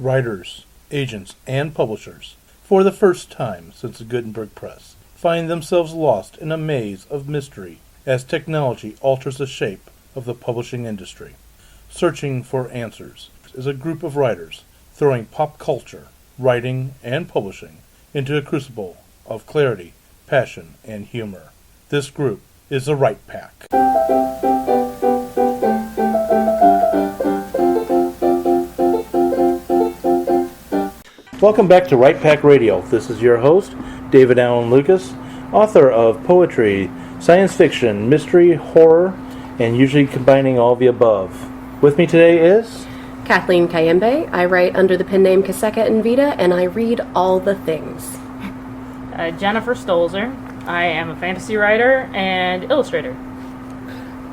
writers, agents, and publishers, for the first time since the Gutenberg Press, find themselves lost in a maze of mystery as technology alters the shape of the publishing industry. Searching for Answers is a group of writers throwing pop culture, writing, and publishing into a crucible of clarity, passion, and humor. This group is the Write Pack. Welcome back to Write Pack Radio. This is your host, David Allen Lucas, author of poetry, science fiction, mystery, horror, and usually combining all of the above. With me today is Kathleen Kayembe. I write under the pen name Kaseka Invita, and I read all the things. Jennifer Stolzer. I am a fantasy writer and illustrator.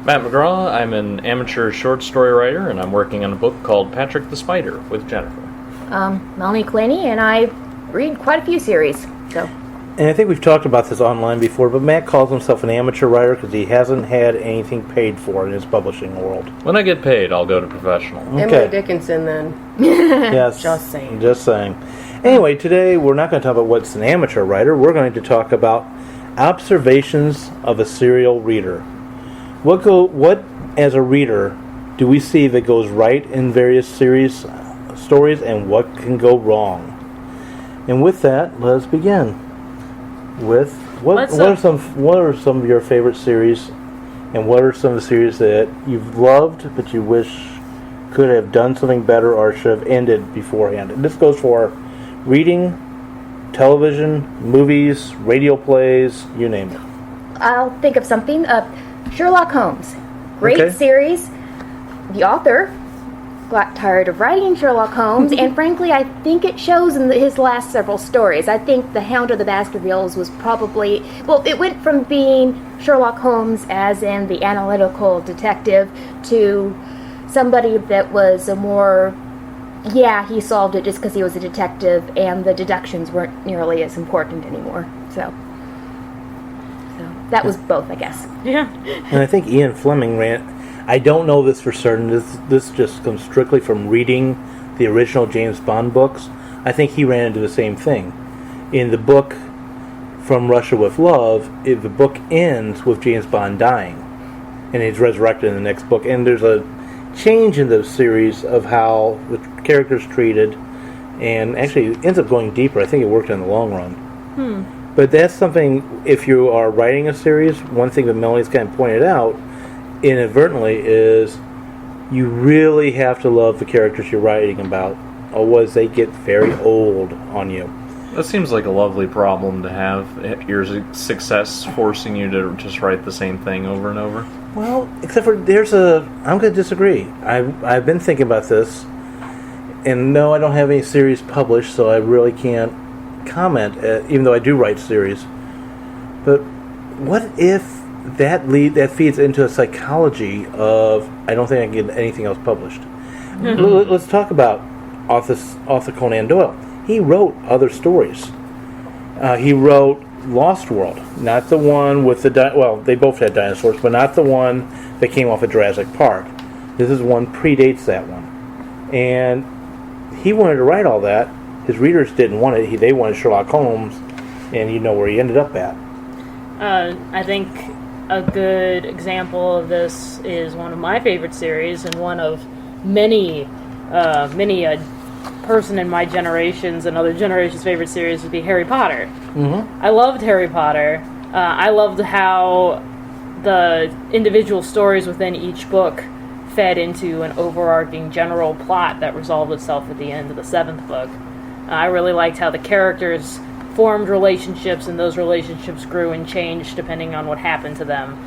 Matt McGraw. I'm an amateur short story writer, and I'm working on a book called Patrick the Spider with Jennifer. Melanie Claney, and I read quite a few series. And I think we've talked about this online before, but Matt calls himself an amateur writer because he hasn't had anything paid for in his publishing world. When I get paid, I'll go to professional. Okay. Emily Dickinson, then. Yes. Just saying. Just saying. Anyway, today we're not going to talk about what's an amateur writer. We're going to talk about observations of a serial reader. What as a reader, do we see that goes right in various series stories, and what can go wrong? And with that, let us begin with what are some of your favorite series, and what are some of the series that you've loved but you wish could have done something better or should have ended beforehand? And this goes for reading, television, movies, radio plays, you name it. I'll think of something. Sherlock Holmes. Great series. The author got tired of writing Sherlock Holmes, and frankly, I think it shows in his last several stories. I think The Hound of the Baskervilles was probably... Well, it went from being Sherlock Holmes as in the analytical detective to somebody that was a more... Yeah, he solved it just because he was a detective, and the deductions weren't nearly as important anymore. So that was both, I guess. Yeah. And I think Ian Fleming ran... I don't know this for certain. This just comes strictly from reading the original James Bond books. I think he ran into the same thing. In the book From Russia with Love, the book ends with James Bond dying, and he's resurrected in the next book. And there's a change in the series of how the character's treated, and actually it ends up going deeper. I think it worked in the long run. But that's something, if you are writing a series, one thing that Melanie's kind of pointed out inadvertently is you really have to love the characters you're writing about, otherwise they get very old on you. That seems like a lovely problem to have. Your success forcing you to just write the same thing over and over. Well, except for I'm going to disagree. I've been thinking about this, and no, I don't have any series published, so I really can't comment, even though I do write series. But what if that feeds into a psychology of, I don't think I can get anything else published. Let's talk about author Conan Doyle. He wrote other stories. He wrote Lost World, not the one with they both had dinosaurs, but not the one that came off of Jurassic Park. This is one predates that one. And he wanted to write all that. His readers didn't want it. They wanted Sherlock Holmes, and you know where he ended up at. I think a good example of this is one of my favorite series, and one of many person in my generation's and other generations' favorite series would be Harry Potter. Mm-hmm. I loved Harry Potter. I loved how the individual stories within each book fed into an overarching general plot that resolved itself at the end of the 7th book. I really liked how the characters formed relationships, and those relationships grew and changed depending on what happened to them.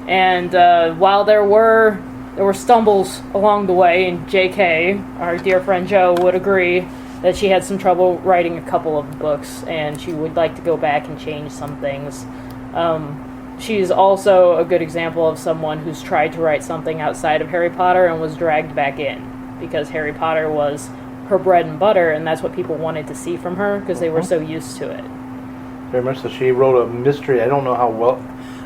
And while there were stumbles along the way, and J.K., our dear friend Jo, would agree that she had some trouble writing a couple of the books, and she would like to go back and change some things. She's also a good example of someone who's tried to write something outside of Harry Potter and was dragged back in, because Harry Potter was her bread and butter, and that's what people wanted to see from her because they were so used to it. Very much so. She wrote a mystery. I don't know how well.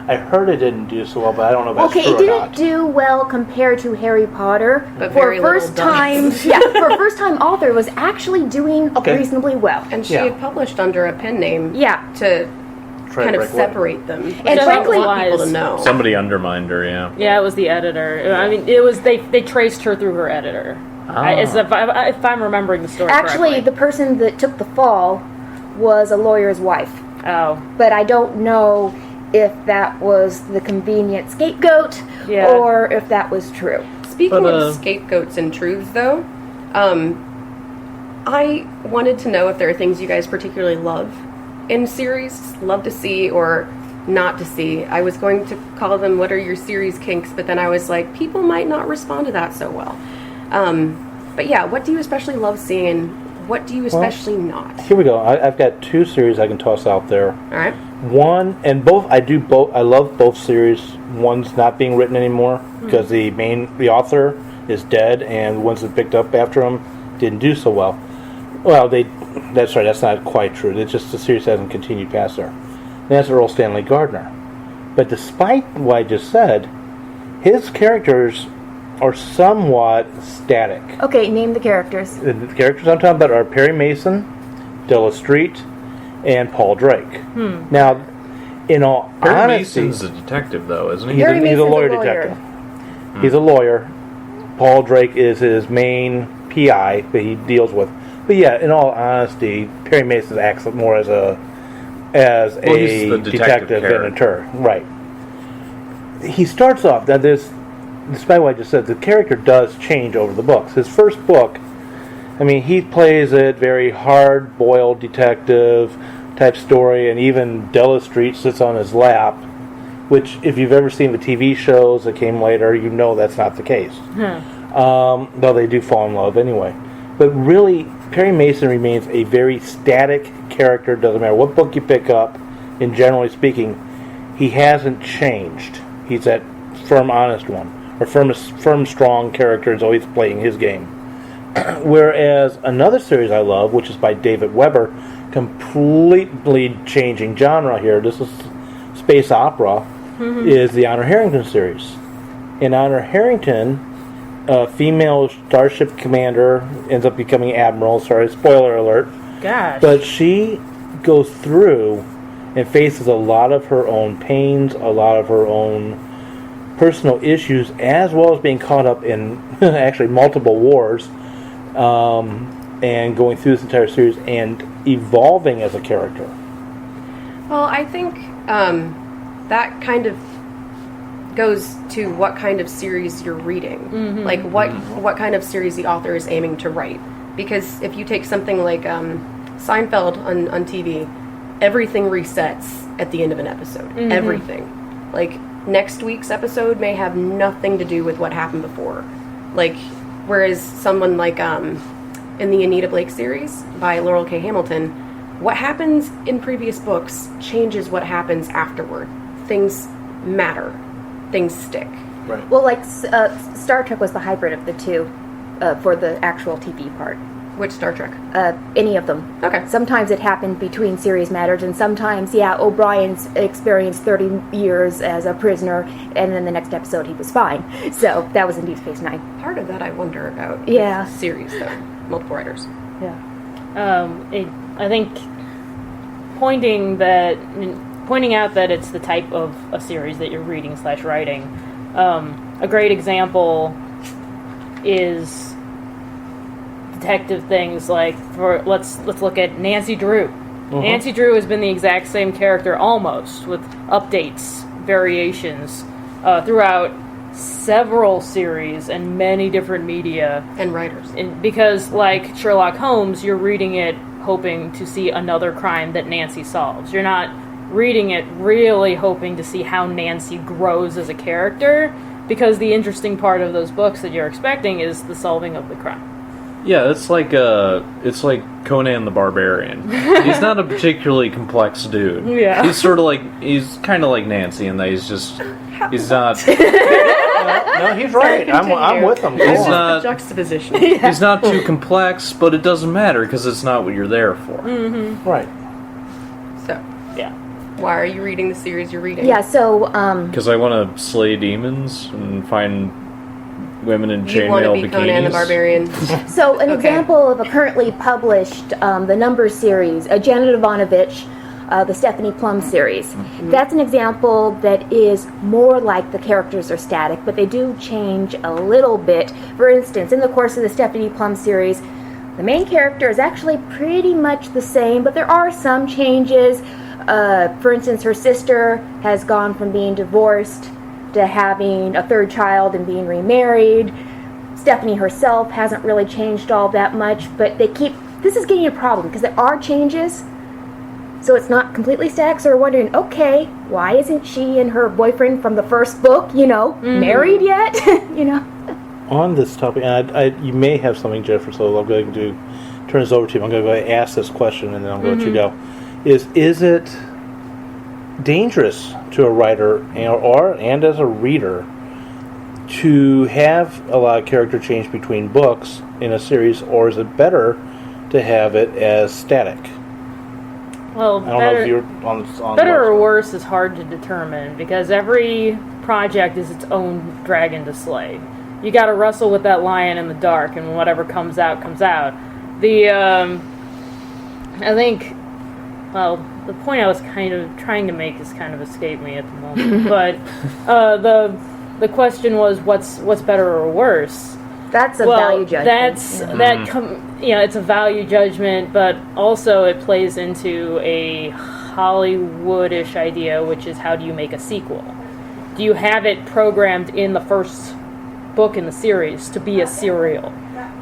I heard it didn't do so well, but I don't know if that's Okay, true it or didn't not. do well compared to Harry Potter. But for very a little first done. time, for a first time author, was actually doing Okay. reasonably well. And she Yeah. had published under a pen name Yeah. to Try to kind of break away. separate them. And Just frankly- want people to know. Somebody undermined her, yeah. Yeah, it was the editor. I mean, it was they traced her through her editor. As if I'm remembering the story Actually, correctly. the person that took the fall was a lawyer's wife. Oh, But I don't know if that was the convenient scapegoat Yeah. or if that was true. Speaking But, of scapegoats and truths, though, I wanted to know if there are things you guys particularly love in series, love to see or not to see. I was going to call them what are your series kinks, but then I was like, people might not respond to that so well. But yeah, what do you especially love seeing and what do you especially not? Here we go. I've got 2 series I can toss out there. All right. One, and both, I love both series. One's not being written anymore because the author is dead, and the ones that picked up after him didn't do so well. Well, that's right, that's not quite true. It's just the series hasn't continued past there. And that's Earl Stanley Gardner. But despite what I just said, his characters are somewhat static. Okay, name the characters. The characters I'm talking about are Perry Mason, Della Street, and Paul Drake. Now, in all Perry honesty, Mason's a detective, though, isn't he? he's Perry a Mason's a lawyer lawyer. detective. He's a lawyer. Paul Drake is his main PI that he deals with. But yeah, in all honesty, Perry Mason acts more as a he's the detective editor. Right. He starts off, now despite what I just said, the character does change over the books. His first book, I mean, he plays it very hard-boiled detective type story, and even Della Street sits on his lap, which, if you've ever seen the TV shows that came later, you know that's not the case. Though they do fall in love anyway. But really, Perry Mason remains a very static character. Doesn't matter what book you pick up, and generally speaking, he hasn't changed. He's that firm, honest one. Or firm, strong character is always playing his game. Whereas another series I love, which is by David Weber, completely changing genre here. This is space opera, is the Honor Harrington series. In Honor Harrington, a female starship commander ends up becoming admiral. Sorry, spoiler alert. gosh. But she goes through and faces a lot of her own pains, a lot of her own personal issues, as well as being caught up in actually multiple wars, and going through this entire series and evolving as a character. Well, I think that kind of goes to what kind of series you're reading. Like what kind of series the author is aiming to write. Because if you take something like Seinfeld on TV, everything resets at the end of an episode. Everything. Like, next week's episode may have nothing to do with what happened before. Like, whereas someone like in the Anita Blake series by Laurel K. Hamilton, what happens in previous books changes what happens afterward. Things matter. Things stick. Right. Well, like Star Trek was the hybrid of the two for the actual TV part. Which Star Trek? Any of them. Okay. Sometimes it happened between series matters, and sometimes, O'Brien's experienced 30 years as a prisoner, and then the next episode he was fine. So that was in Deep Space Nine. Part of that I wonder about. Yeah. With series, though. Multiple writers. I think pointing out that it's the type of a series that you're reading / writing. A great example is detective things like let's look at Nancy Drew. Nancy Drew has been the exact same character almost, with updates, variations throughout several series and many different media. And writers. Because, like Sherlock Holmes, you're reading it hoping to see another crime that Nancy solves. You're not reading it really hoping to see how Nancy grows as a character, because the interesting part of those books that you're expecting is the solving of the crime. Yeah, it's like Conan the Barbarian. He's not a particularly complex dude. Yeah. He's kind of like Nancy in that he's not No, he's right. I'm with him. Go He's on. not Juxtaposition. he's not too complex, but it doesn't matter because it's not what you're there for. Right. So, Yeah. Why are you reading the series you're reading? Yeah, so Because I want to slay demons and find women in You want to chainmail be bikinis. Conan the Barbarian. So an Okay. example of a currently published, the Numbers series, Janet Ivanovich, the Stephanie Plum series. That's an example that is more like the characters are static, but they do change a little bit. For instance, in the course of the Stephanie Plum series, the main character is actually pretty much the same, but there are some changes. For instance, her sister has gone from being divorced to having a third child and being remarried. Stephanie herself hasn't really changed all that much, but this is getting a problem because there are changes, so it's not completely static. So we're wondering, okay, why isn't she and her boyfriend from the first book, married yet? On this topic, and you may have something, Jennifer, so I'm going to turn this over to you. I'm going to go ask this question, and then I'm going to let you go. Is it dangerous to a writer and as a reader to have a lot of character change between books in a series, or is it better to have it as static? Well, I don't know if you're on better or worse is hard to determine because every project is its own dragon to slay. You got to wrestle with that lion in the dark, and whatever comes out, comes out. I think, well, the point I was kind of trying to make is kind of escaped me at the moment. But the question was, what's better or worse? That's a value judgment. It's a value judgment, but also it plays into a Hollywoodish idea, which is how do you make a sequel? Do you have it programmed in the first book in the series to be a serial,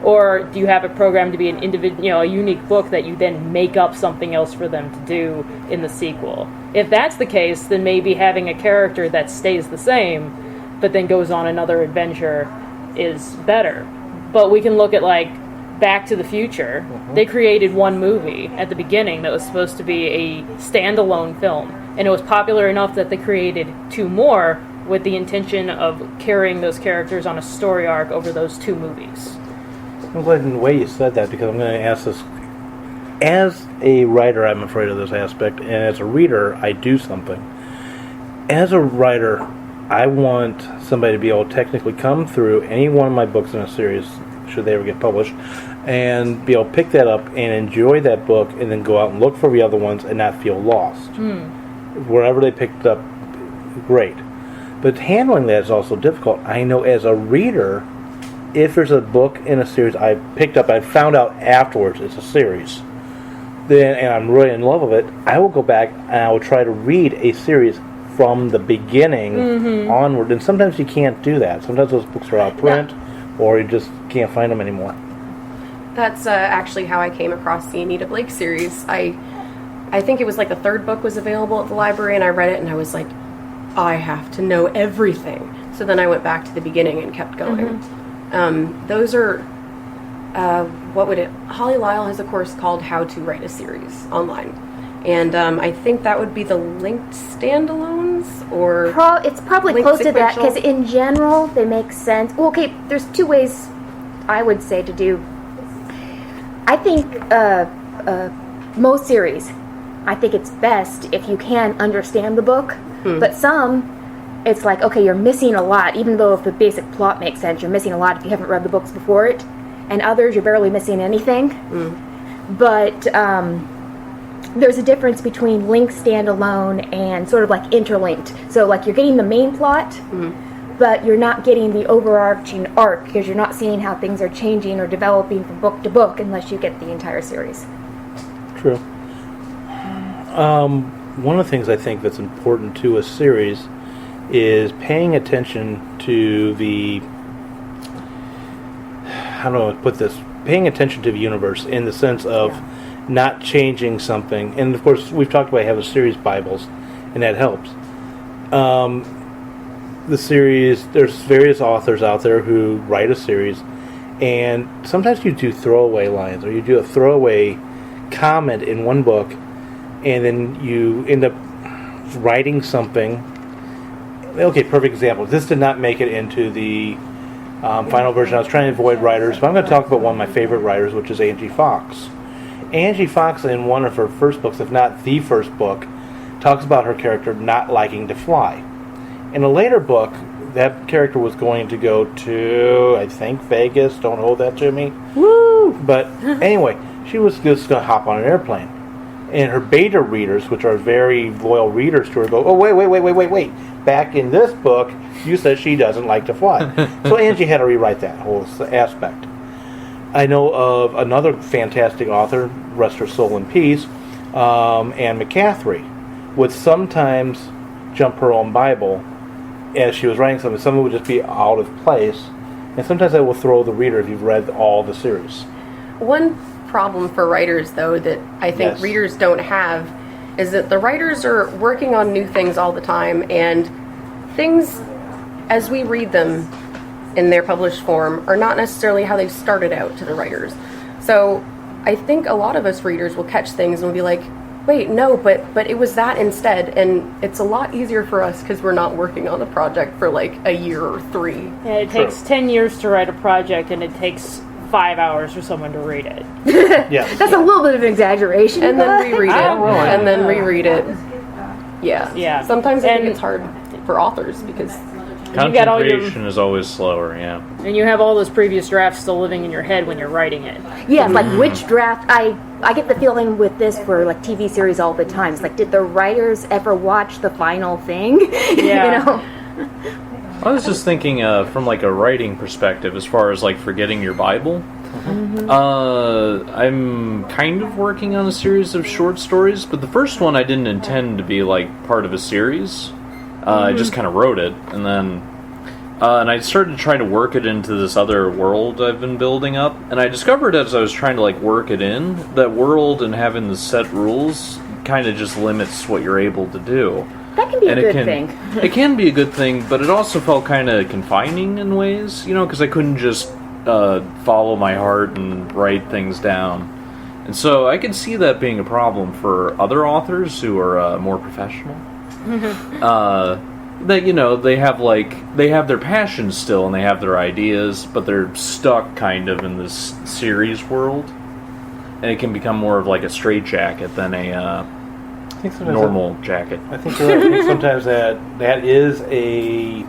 or do you have it programmed to be an a unique book that you then make up something else for them to do in the sequel? If that's the case, then maybe having a character that stays the same but then goes on another adventure is better. But we can look at like Back to the Future. They created one movie at the beginning that was supposed to be a standalone film, and it was popular enough that they created two more with the intention of carrying those characters on a story arc over those two movies. I'm glad in the way you said that, because I'm going to ask this. As a writer, I'm afraid of this aspect, and as a reader, I do something. As a writer, I want somebody to be able to technically come through any one of my books in a series, should they ever get published, and be able to pick that up and enjoy that book, and then go out and look for the other ones and not feel lost. Wherever they picked it up, great. But handling that is also difficult. I know as a reader, if there's a book in a series I picked up, I found out afterwards it's a series, and I'm really in love with it, I will go back and I will try to read a series from the beginning onward. And sometimes you can't do that. Sometimes those books are out of print, or you just can't find them anymore. That's actually how I came across the Anita Blake series. I think it was like the third book was available at the library, and I read it, and I was like, I have to know everything. So then I went back to the beginning and kept going. Those are, Holly Lyle has a course called How to Write a Series online. And I think that would be the linked standalones, or it's probably close to that, because in general they make sense. Well, okay, there's two ways I would say to do. I think most series, I think it's best if you can understand the book. But some, it's like, okay, you're missing a lot, even though if the basic plot makes sense, you're missing a lot if you haven't read the books before it. And others, you're barely missing anything. But there's a difference between linked standalone and sort of like interlinked. So like you're getting the main plot, but you're not getting the overarching arc, because you're not seeing how things are changing or developing from book to book unless you get the entire series. True. One of the things I think that's important to a series is paying attention to the, how do I put this, paying attention to the universe in the sense of not changing something. And of course, we've talked about having series Bibles, and that helps. The series, there's various authors out there who write a series, and sometimes you do throwaway lines, or you do a throwaway comment in one book, and then you end up writing something. Okay, perfect example. This did not make it into the final version. I was trying to avoid writers, but I'm going to talk about one of my favorite writers, which is Angie Fox. Angie Fox, in one of her first books, if not the first book, talks about her character not liking to fly. In a later book, that character was going to go to, I think, Vegas. Don't hold that to me. Woo! But anyway, she was just going to hop on an airplane. And her beta readers, which are very loyal readers to her, go, oh, wait. Back in this book, you said she doesn't like to fly. So Angie had to rewrite that whole aspect. I know of another fantastic author, rest her soul in peace, Anne McCaffrey, would sometimes jump her own Bible as she was writing something. Something would just be out of place. And sometimes I will throw the reader if you've read all the series. One problem for writers, though, that I think readers don't have is that the writers are working on new things all the time, and things, as we read them in their published form, are not necessarily how they started out to the writers. So I think a lot of us readers will catch things and will be like, wait, no, but it was that instead. And it's a lot easier for us because we're not working on a project for like a year or 3. Yeah, it takes 10 years to write a project, and it takes 5 hours for someone to read it. Yeah. That's a little bit of an exaggeration. And then reread it. really. And then reread it. Yeah. Yeah. Sometimes I think it's hard for authors because You got all your- Concentration is always slower, yeah. And you have all those previous drafts still living in your head when you're writing it. Yeah, like which draft, I get the feeling with this for like TV series all the time. It's like, did the writers ever watch the final thing? Yeah. You know? I was just thinking from like a writing perspective, as far as like forgetting your Bible. I'm kind of working on a series of short stories, but the first one I didn't intend to be like part of a series. I just kind of wrote it, and then and I started trying to work it into this other world I've been building up, and I discovered as I was trying to like work it in, that world and having the set rules kind of just limits what you're able to do. That can be And a it good can, thing. It can be a good thing, but it also felt kind of confining in ways, you know, because I couldn't just follow my heart and write things down. And so I could see that being a problem for other authors who are more professional. That, you know, they have their passions still and they have their ideas, but they're stuck kind of in this series world. And it can become more of like a straitjacket than a normal jacket. I think you're right. I think sometimes that is a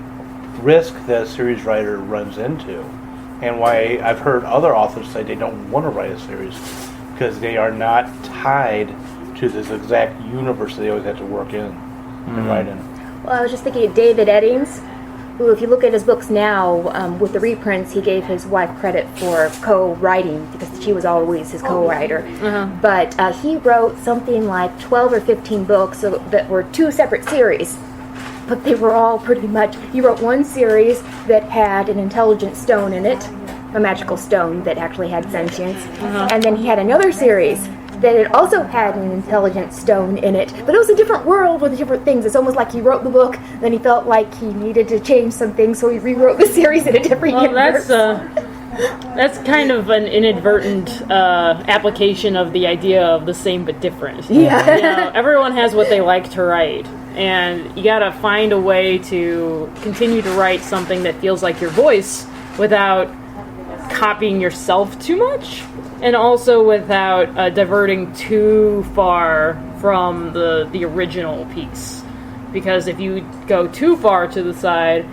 risk that a series writer runs into, and why I've heard other authors say they don't want to write a series because they are not tied to this exact universe they always have to work in and write in. Well, I was just thinking of David Eddings, who, if you look at his books now, with the reprints, he gave his wife credit for co-writing because she was always his co-writer. But he wrote something like 12 or 15 books that were 2 separate series. But they were all pretty much... He wrote one series that had an intelligent stone in it, a magical stone that actually had sentience. And then he had another series that it also had an intelligent stone in it, but it was a different world with different things. It's almost like he wrote the book, then he felt like he needed to change some things, so he rewrote the series in a different universe. That's kind of an inadvertent application of the idea of the same but different. Yeah. You know, everyone has what they like to write, and you gotta find a way to continue to write something that feels like your voice without copying yourself too much, and also without diverting too far from the original piece. Because if you go too far to the side,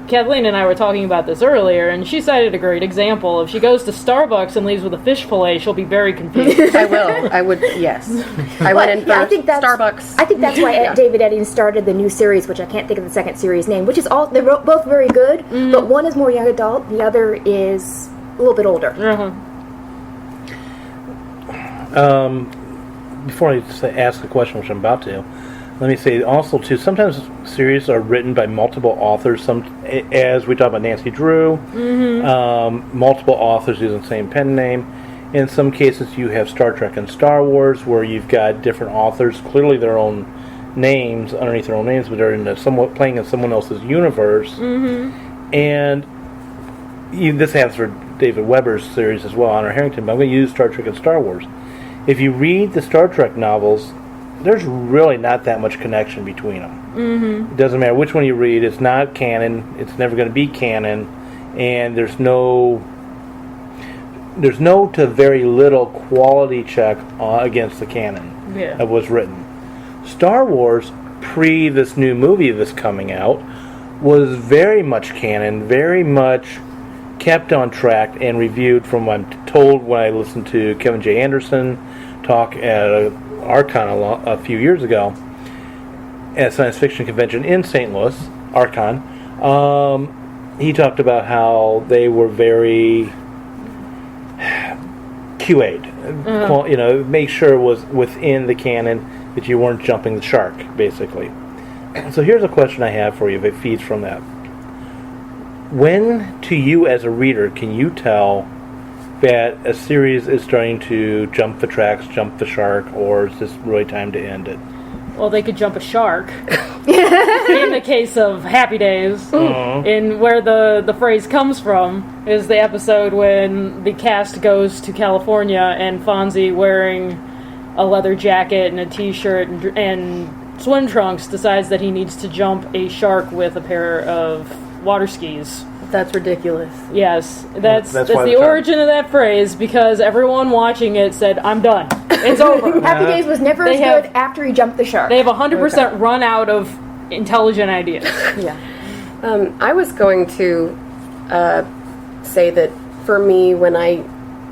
Kathleen and I were talking about this earlier, and she cited a great example. If she goes to Starbucks and leaves with a fish fillet, she'll be very confused. I would, yes. I went in for Starbucks. I think that's why David Eddings started the new series, which I can't think of the second series name, which is they're both very good, but one is more young adult, the other is a little bit older. Before I ask the question, which I'm about to, let me say also too, sometimes series are written by multiple authors. As we talk about Nancy Drew, multiple authors using the same pen name. In some cases, you have Star Trek and Star Wars, where you've got different authors, clearly their own names, underneath their own names, but they're playing in someone else's universe. And this happens for David Weber's series as well, Honor Harrington, but I'm going to use Star Trek and Star Wars. If you read the Star Trek novels, there's really not that much connection between them. It doesn't matter which one you read, it's not canon, it's never going to be canon, and there's no to very little quality check against the canon of what's written. Star Wars, pre this new movie that's coming out, was very much canon, very much kept on track and reviewed from what I'm told when I listened to Kevin J. Anderson talk at Archon a few years ago at a science fiction convention in St. Louis, Archon. He talked about how they were very QA'd, make sure it was within the canon, that you weren't jumping the shark, basically. So here's a question I have for you, if it feeds from that. When, to you as a reader, can you tell that a series is starting to jump the tracks, jump the shark, or is this really time to end it? Well, they could jump a shark. In the case of Happy Days, in where the phrase comes from, is the episode when the cast goes to California and Fonzie, wearing a leather jacket and a t-shirt and swim trunks, decides that he needs to jump a shark with a pair of water skis. That's ridiculous. Yes, that's why the origin of that phrase, because everyone watching it said, "I'm done. It's over." Happy Days was never They as good have- after he jumped the shark. They have 100% run out of intelligent ideas. Yeah. I was going to say that for me, when I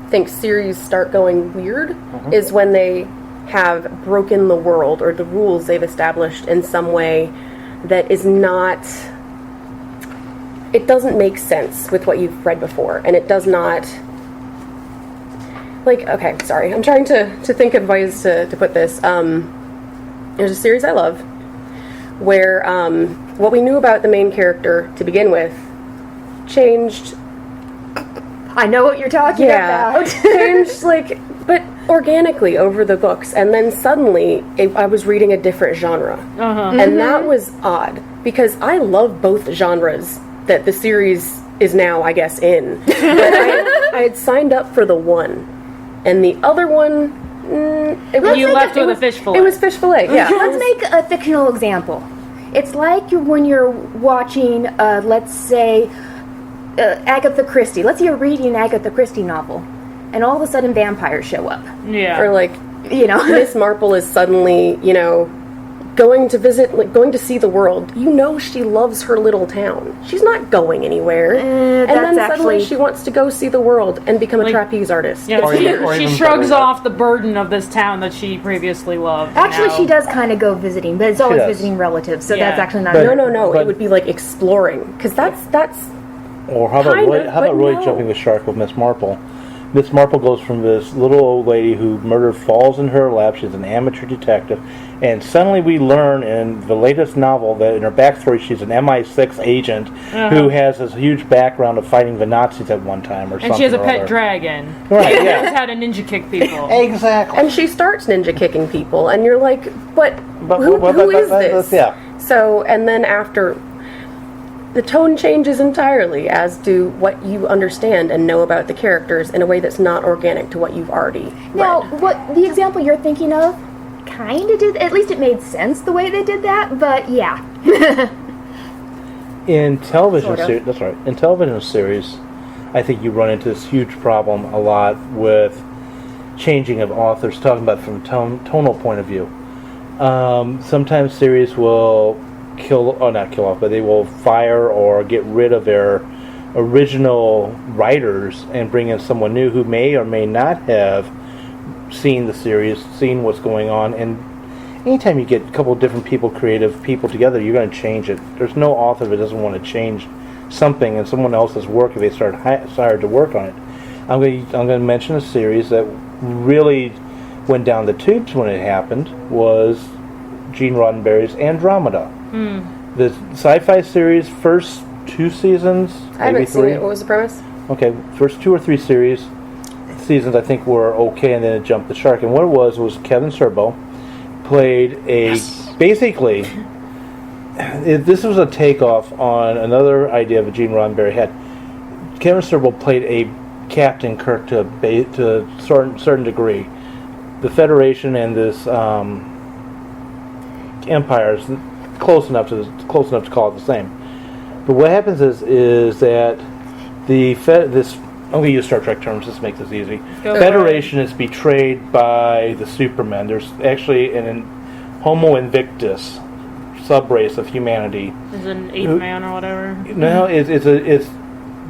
think series start going weird, is when they have broken the world or the rules they've established in some way that is not... It doesn't make sense with what you've read before, and it does not... okay, sorry. I'm trying to think of ways to put this. There's a series I love where what we knew about the main character to begin with changed. I know what you're talking about. Changed, but organically over the books. And then suddenly I was reading a different genre. And that was odd, because I love both genres that the series is now, I guess, in. But I had signed up for the one. And the other one, You left with a fish fillet. It was fish fillet, yeah. Let's make a fictional example. It's like when you're watching, let's say, Agatha Christie. Let's say you're reading an Agatha Christie novel, and all of a sudden vampires show up. Yeah. Or Miss Marple is suddenly, going to visit, going to see the world. She loves her little town. She's not going anywhere. And then suddenly she wants to go see the world and become a trapeze artist. Yeah, Or she even shrugs better. off the burden of this town that she previously loved. Actually, now. she does kind of go visiting, but it's always does. visiting relatives, so Yeah. that's actually not... But- No. But- It would be like exploring, because that's Or how about Kind really, of, how but about really no. jumping the shark with Miss Marple? Miss Marple goes from this little old lady who murdered falls in her lap. She's an amateur detective, and suddenly we learn in the latest novel that in her backstory she's an MI6 agent who has this huge background of fighting the Nazis at one time, or something. And she has a or pet other. dragon. Right, She yeah. knows how to ninja kick people. Exactly. and she starts ninja kicking people, and you're like, but But- who but- is but- this? yeah. So, and then after, the tone changes entirely, as do what you understand and know about the characters in a way that's not organic to what you've already Now, read. what the example you're thinking of kind of did... At least it made sense the way they did that, but yeah. In television Sort of. series, that's right. In television series, I think you run into this huge problem a lot with changing of authors, talking about from tonal point of view. Sometimes series will not kill off, but they will fire or get rid of their original writers and bring in someone new who may or may not have seen the series, seen what's going on, and anytime you get a couple of different creative people together, you're going to change it. There's no author that doesn't want to change something in someone else's work if they started to work on it. I'm going to mention a series that really went down the tubes when it happened, was Gene Roddenberry's Andromeda. The sci-fi series, first 2 seasons, I maybe haven't seen 3. it. What was the premise? Okay, first 2 or 3 seasons I think were okay, and then it jumped the shark. And what it was Kevin Sorbo played basically, this was a takeoff on another idea that Gene Roddenberry had. Kevin Sorbo played a Captain Kirk to a certain degree. The Federation and this Empire is close enough to call it the same. But what happens is that I'm going to use Star Trek terms just to make this easy. Go Federation is betrayed by the Supermen. There's actually an Homo Invictus subrace of humanity. Is it an eighth man or whatever? No, it's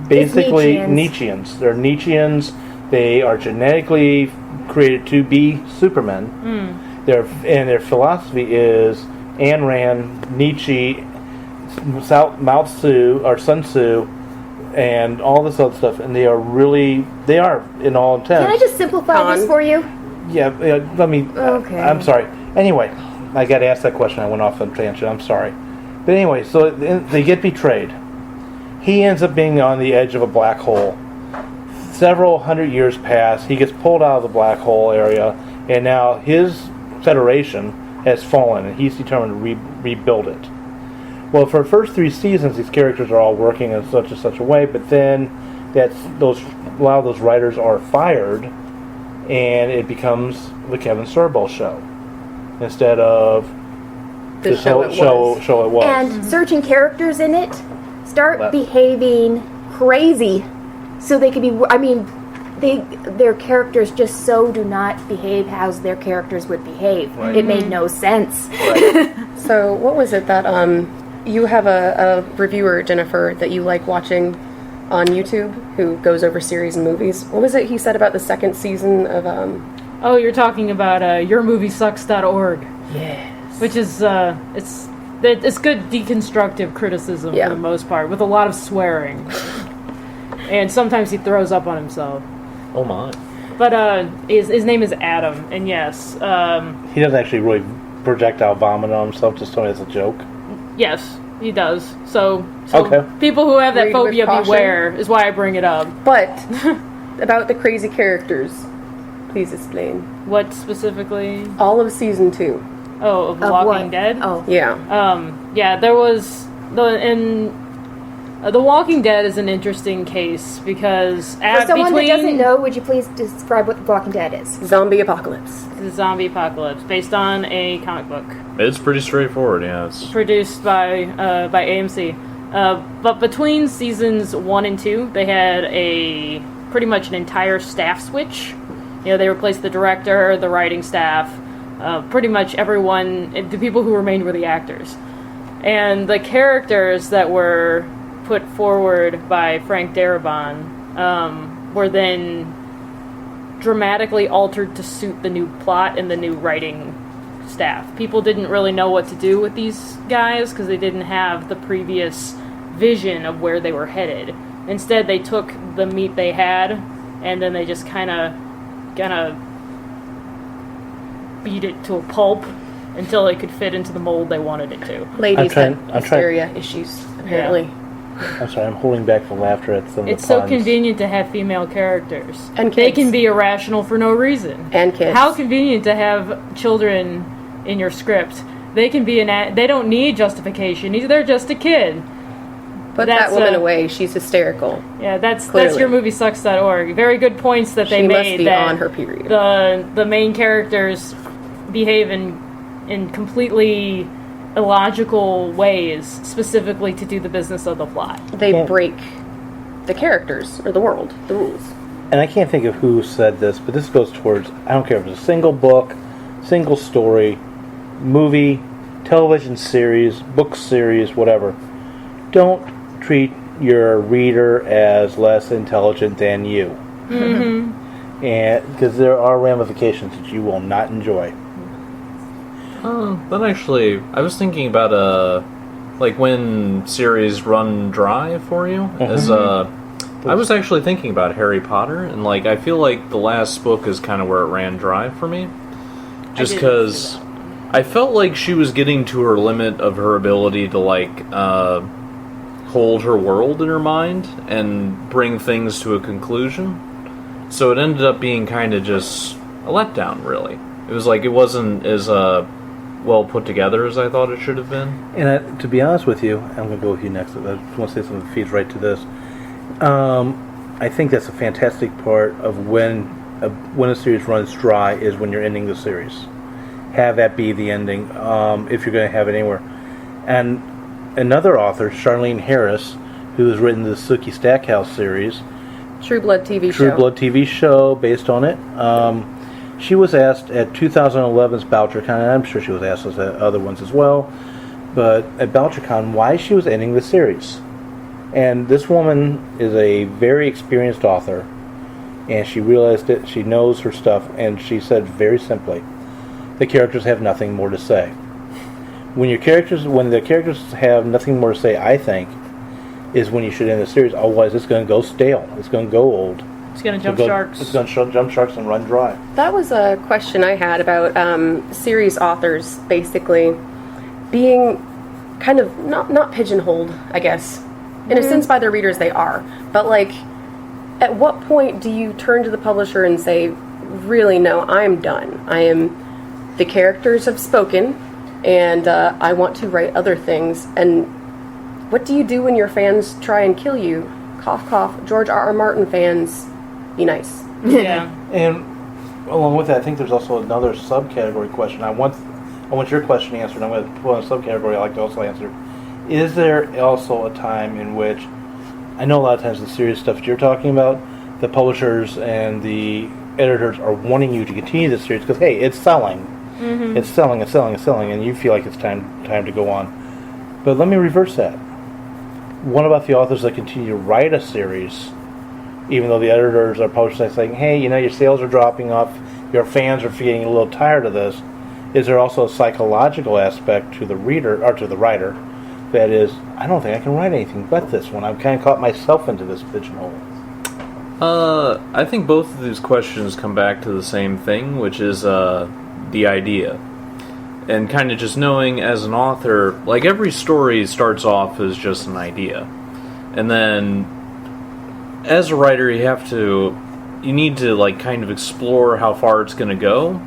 basically Nietzscheans. Nietzscheans. They're Nietzscheans. They are genetically created to be Supermen. Their philosophy is Ayn Rand, Nietzsche, Mao Tzu, or Sun Tzu, and all this other stuff. And they are in all intents. Can I just simplify this for you? Yeah, let me. Okay. I'm sorry. Anyway, I got asked that question. I went off on a tangent. I'm sorry. But anyway, so they get betrayed. He ends up being on the edge of a black hole. Several hundred years pass. He gets pulled out of the black hole area, and now his Federation has fallen, and he's determined to rebuild it. Well, for the first 3 seasons, these characters are all working in such and such a way, but then a lot of those writers are fired, and it becomes the Kevin Sorbo show instead of The show it was. And certain characters in it start Left. behaving crazy, so they could be. I mean, their characters just so do not behave how their characters would behave. Right. It made no sense. So what was it that you have a reviewer, Jennifer, that you like watching on YouTube who goes over series and movies? What was it he said about the second season of Oh, you're talking about yourmoviesucks.org. Yes. Which is it's good deconstructive criticism Yeah. for the most part, with a lot of swearing. And sometimes he throws up on himself. Oh my. But his name is Adam, and yes, He doesn't actually really projectile vomit on himself, just told me it's a joke. yes, he does. So Okay. people who have that Read with phobia caution. beware is why I bring it up. But about the crazy characters, please explain. What specifically? All of season 2. Oh, of Of Walking what? Dead? Oh. Yeah. Yeah, there was The Walking Dead is an interesting case because For someone that doesn't know, would you please describe what The Walking Dead is? Zombie apocalypse. the zombie apocalypse based on a comic book It's pretty straightforward, yeah. It's produced by AMC. But between seasons 1 and 2, they had pretty much an entire staff switch. You know, they replaced the director, the writing staff, pretty much everyone. The people who remained were the actors, and the characters that were put forward by Frank Darabont were then dramatically altered to suit the new plot and the new writing staff. People didn't really know what to do with these guys because they didn't have the previous vision of where they were headed. Instead, they took the meat they had and then they just kind of beat it to a pulp until it could fit into the mold they wanted it to. Ladies I'm have trying- hysteria issues, apparently. I'm sorry, I'm holding back the laughter at some of It's the so puns. convenient to have female characters. And They kids. can be irrational for no reason. And kids. How convenient to have children in your script. They can be they don't need justification. They're just a kid. Put That's that woman a- away. She's hysterical. Yeah, that's Clearly. yourmoviesucks.org. Very good points that they She made. must be that on her period. The main characters behave in completely illogical ways, specifically to do the business of the plot. They Yeah. break the characters or the world, the rules. And I can't think of who said this, but this goes towards, I don't care if it's a single book, single story, movie, television series, book series, whatever. Don't treat your reader as less intelligent than you. Mm-hmm. And because there are ramifications that you will not enjoy. then actually, I was thinking about like when series run dry for you. As I was actually thinking about Harry Potter, and like I feel like the last book is kind of where it ran dry for me, just didn't because see I felt like she was getting to her limit of her ability to like hold her world in her mind and bring things to a conclusion. So it ended up being kind of just a letdown, really. It was like it wasn't as well put together as I thought it should have been. And to be honest with you, I'm going to go with you next. I just want to say something that feeds right to this. I think that's a fantastic part of when a series runs dry is when you're ending the series. Have that be the ending if you're going to have it anywhere. And another author, Charlene Harris, who has written the Sookie Stackhouse series, True Blood TV True show. Blood TV show based on it. She was asked at 2011's BoucherCon, and I'm sure she was asked at other ones as well, but at BoucherCon, why she was ending the series. And this woman is a very experienced author, and she realized it, she knows her stuff, and she said very simply, the characters have nothing more to say. When the characters have nothing more to say, I think, is when you should end the series. Otherwise, it's going to go stale. It's going to go old. It's going to jump sharks. It's going to jump sharks and run dry. That was a question I had about series authors basically being kind of not pigeonholed, I guess. In a sense, by their readers, they are. But, like, at what point do you turn to the publisher and say, really, no, I'm done. The characters have spoken, and I want to write other things. And what do you do when your fans try and kill you? Cough, cough. George R. R. Martin fans, be nice. Yeah. And along with that, I think there's also another subcategory question. I want your question answered. I'm going to put on a subcategory I'd like to also answer. Is there also a time in which, I know a lot of times the serious stuff that you're talking about, the publishers and the editors are wanting you to continue the series because, hey, it's selling. Mm-hmm. It's selling, and you feel like it's time to go on. But let me reverse that. What about the authors that continue to write a series, even though the editors are publishers saying, hey, your sales are dropping off, your fans are getting a little tired of this? Is there also a psychological aspect to the reader, or to the writer, that is, I don't think I can write anything but this one. I've kind of caught myself into this pigeonhole. I think both of these questions come back to the same thing, which is the idea. And kind of just knowing as an author, like every story starts off as just an idea. And then as a writer, you need to like kind of explore how far it's going to go.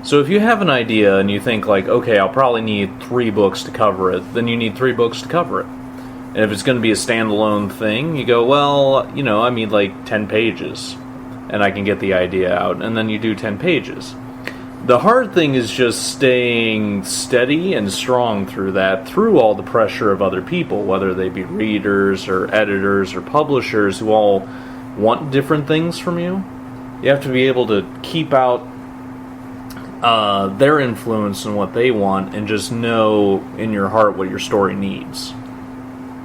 So if you have an idea and you think like, okay, I'll probably need 3 books to cover it, then you need 3 books to cover it. And if it's going to be a standalone thing, you go, well, I need like 10 pages, and I can get the idea out, and then you do 10 pages. The hard thing is just staying steady and strong through all the pressure of other people, whether they be readers or editors or publishers who all want different things from you. You have to be able to keep out their influence and what they want, and just know in your heart what your story needs.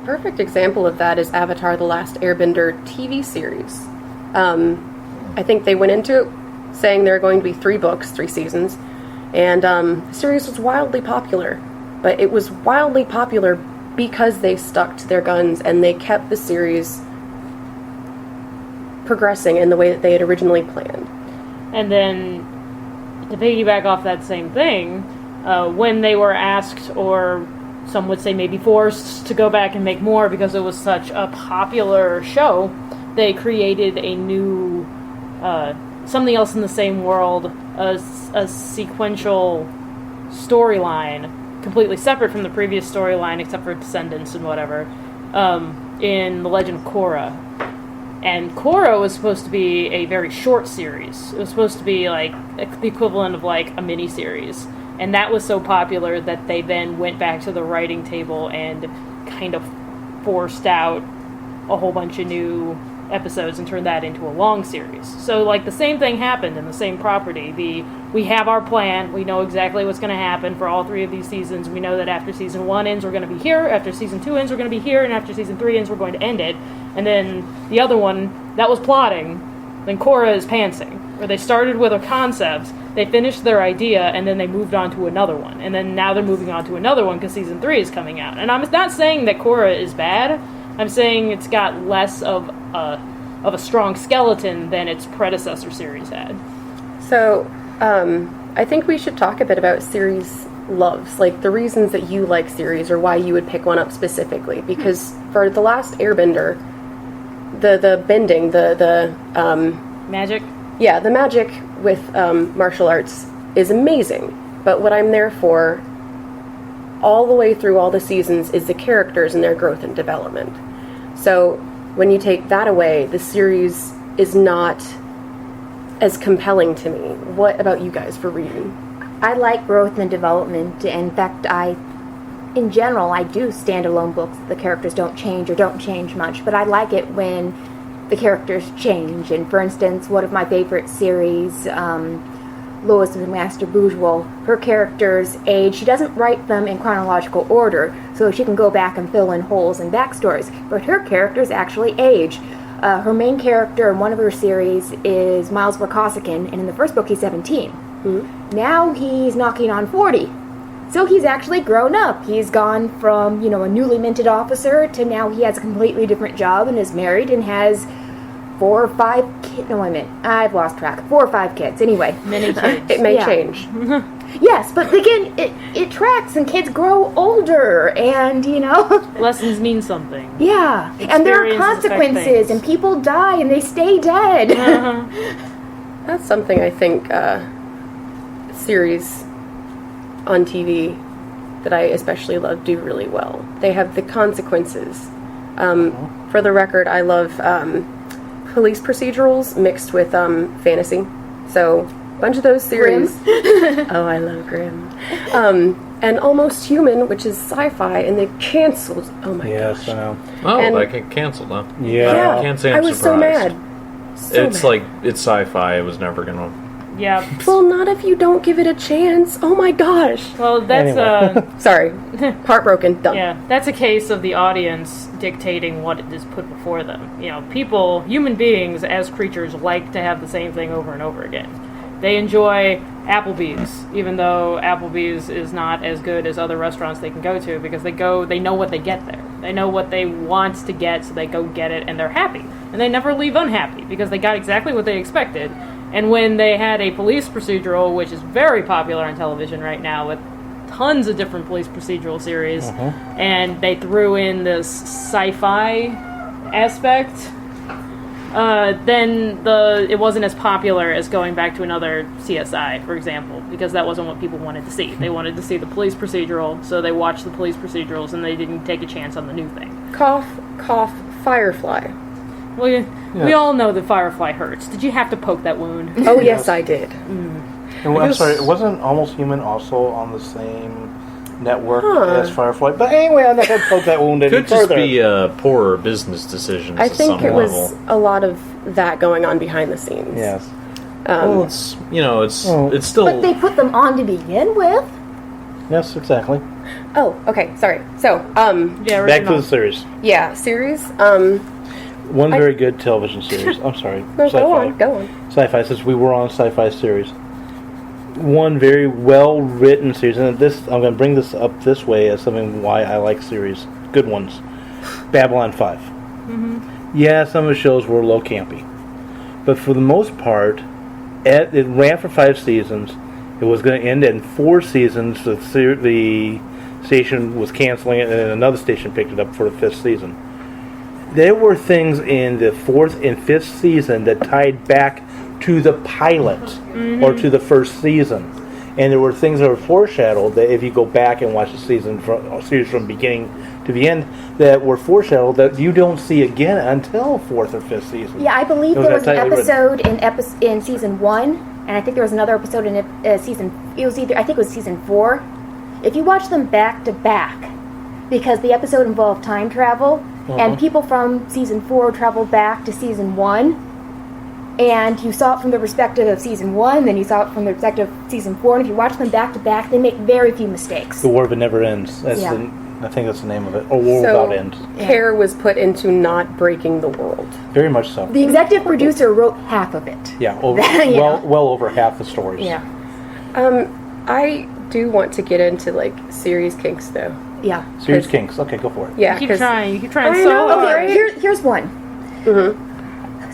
Perfect example of that is Avatar: The Last Airbender TV series. I think they went into it saying there are going to be 3 books, 3 seasons, and the series was wildly popular. But it was wildly popular because they stuck to their guns and they kept the series progressing in the way that they had originally planned. And then, to piggyback off that same thing, when they were asked, or some would say maybe forced, to go back and make more because it was such a popular show, they created a new, something else in the same world, a sequential storyline, completely separate from the previous storyline, except for descendants and whatever, in The Legend of Korra. And Korra was supposed to be a very short series. It was supposed to be like the equivalent of like a mini-series. And that was so popular that they then went back to the writing table and kind of forced out a whole bunch of new episodes and turned that into a long series. So like the same thing happened in the same property. We have our plan. We know exactly what's going to happen for all 3 of these seasons. We know that after season 1 ends, we're going to be here. After season 2 ends, we're going to be here. And after season 3 ends, we're going to end it. And then the other one, that was plotting. Then Korra is pantsing, where they started with a concept, they finished their idea, and then they moved on to another one. And then now they're moving on to another one because season 3 is coming out. And I'm not saying that Korra is bad. I'm saying it's got less of a strong skeleton than its predecessor series had. So, I think we should talk a bit about series loves, like the reasons that you like series or why you would pick one up specifically. Because for The Last Airbender, the bending, the Magic? Yeah, the magic with martial arts is amazing. But what I'm there for all the way through all the seasons is the characters and their growth and development. So when you take that away, the series is not as compelling to me. What about you guys for reading? I like growth and development. In fact, in general, I do standalone books. The characters don't change or don't change much, but I like it when the characters change. And for instance, one of my favorite series Lois and Master Bourgeois, her characters age. She doesn't write them in chronological order, so she can go back and fill in holes and backstories. But her characters actually age. Her main character in one of her series is Miles Vorkosigan, and in the first book he's 17. Mm-hmm. Now he's knocking on 40. So he's actually grown up. He's gone from, a newly minted officer to now he has a completely different job and is married and has 4 or 5 kids. No, wait a minute. I've lost track. 4 or 5 kids. Anyway. Many kids. It may change. Yes, but again, it tracks and kids grow older and, Lessons mean something. Yeah. And there are consequences and people die and they stay dead. Uh-huh. That's something I think series on TV that I especially love do really well. They have the consequences. For the record, I love police procedurals mixed with fantasy. So a bunch of those series. Oh, I love Grimm. And Almost Human, which is sci-fi, and they've canceled. Oh my gosh. Yes, I know. Oh, And- that get canceled, huh? Yeah. I can't say I'm I was surprised. so mad. So It's mad. like, it's sci-fi. It was never gonna... Yeah. Well, not if you don't give it a chance. Oh my gosh. Well, that's Anyway. Sorry. Heartbroken. Done. yeah, that's a case of the audience dictating what is put before them. People, human beings as creatures, like to have the same thing over and over again. They enjoy Applebee's, even though Applebee's is not as good as other restaurants they can go to, because they know what they get there. They know what they want to get, so they go get it, and they're happy. And they never leave unhappy, because they got exactly what they expected. And when they had a police procedural, which is very popular on television right now, with tons of different police procedural series, and they threw in this sci-fi aspect, then it wasn't as popular as going back to another CSI, for example, because that wasn't what people wanted to see. They wanted to see the police procedural, so they watched the police procedurals, and they didn't take a chance on the new thing. Cough, cough, Firefly. Well, we all know that Firefly hurts. Did you have to poke that wound? Oh, yes, I did. And I'm sorry, it wasn't Almost Human also on the same network as Firefly? But anyway, I'm not going to poke that wound any Could just further. be poorer business decisions I at think some it was level. a lot of that going on behind the scenes. Yes. Well, it's, it's still... But they put them on to begin with. Yes, exactly. Oh, okay, sorry. So, Yeah, Back to the original. series. yeah, series. One very good television series. I'm sorry. No, Sci-fi. go on. Sci-fi, since we were on a sci-fi series. One very well-written series, and I'm going to bring this up this way as something why I like series. Good ones. Babylon 5. Mm-hmm. Yeah, some of the shows were low campy. But for the most part, it ran for 5 seasons. It was going to end in 4 seasons. The station was canceling it, and then another station picked it up for the 5th season. There were things in the 4th and 5th season that tied back to the pilot or to the 1st season. And there were things that were foreshadowed that if you go back and watch the series from beginning to the end, that were foreshadowed that you don't see again until 4th or 5th season. Yeah, I believe It there was that an tightly written. episode in season 1, and I think there was another episode in season. It was I think it was season 4. If you watch them back to back, because the episode involved time travel, and people from season 4 traveled back to season 1, and you saw it from the perspective of season 1, then you saw it from the perspective of season 4, and if you watch them back to back, they make very few mistakes. The War of It Never Ends. That's Yeah. I think that's the name of it. Or War Without End. Care was put into not breaking the world. Very much so. The executive producer wrote half of it. Yeah, Yeah. well over half the stories. Yeah. I do want to get into, like, series kinks, though. Yeah. Series kinks. Okay, go for it. Yeah, You keep 'cause- trying. You keep trying I so know, hard. right? Here's one.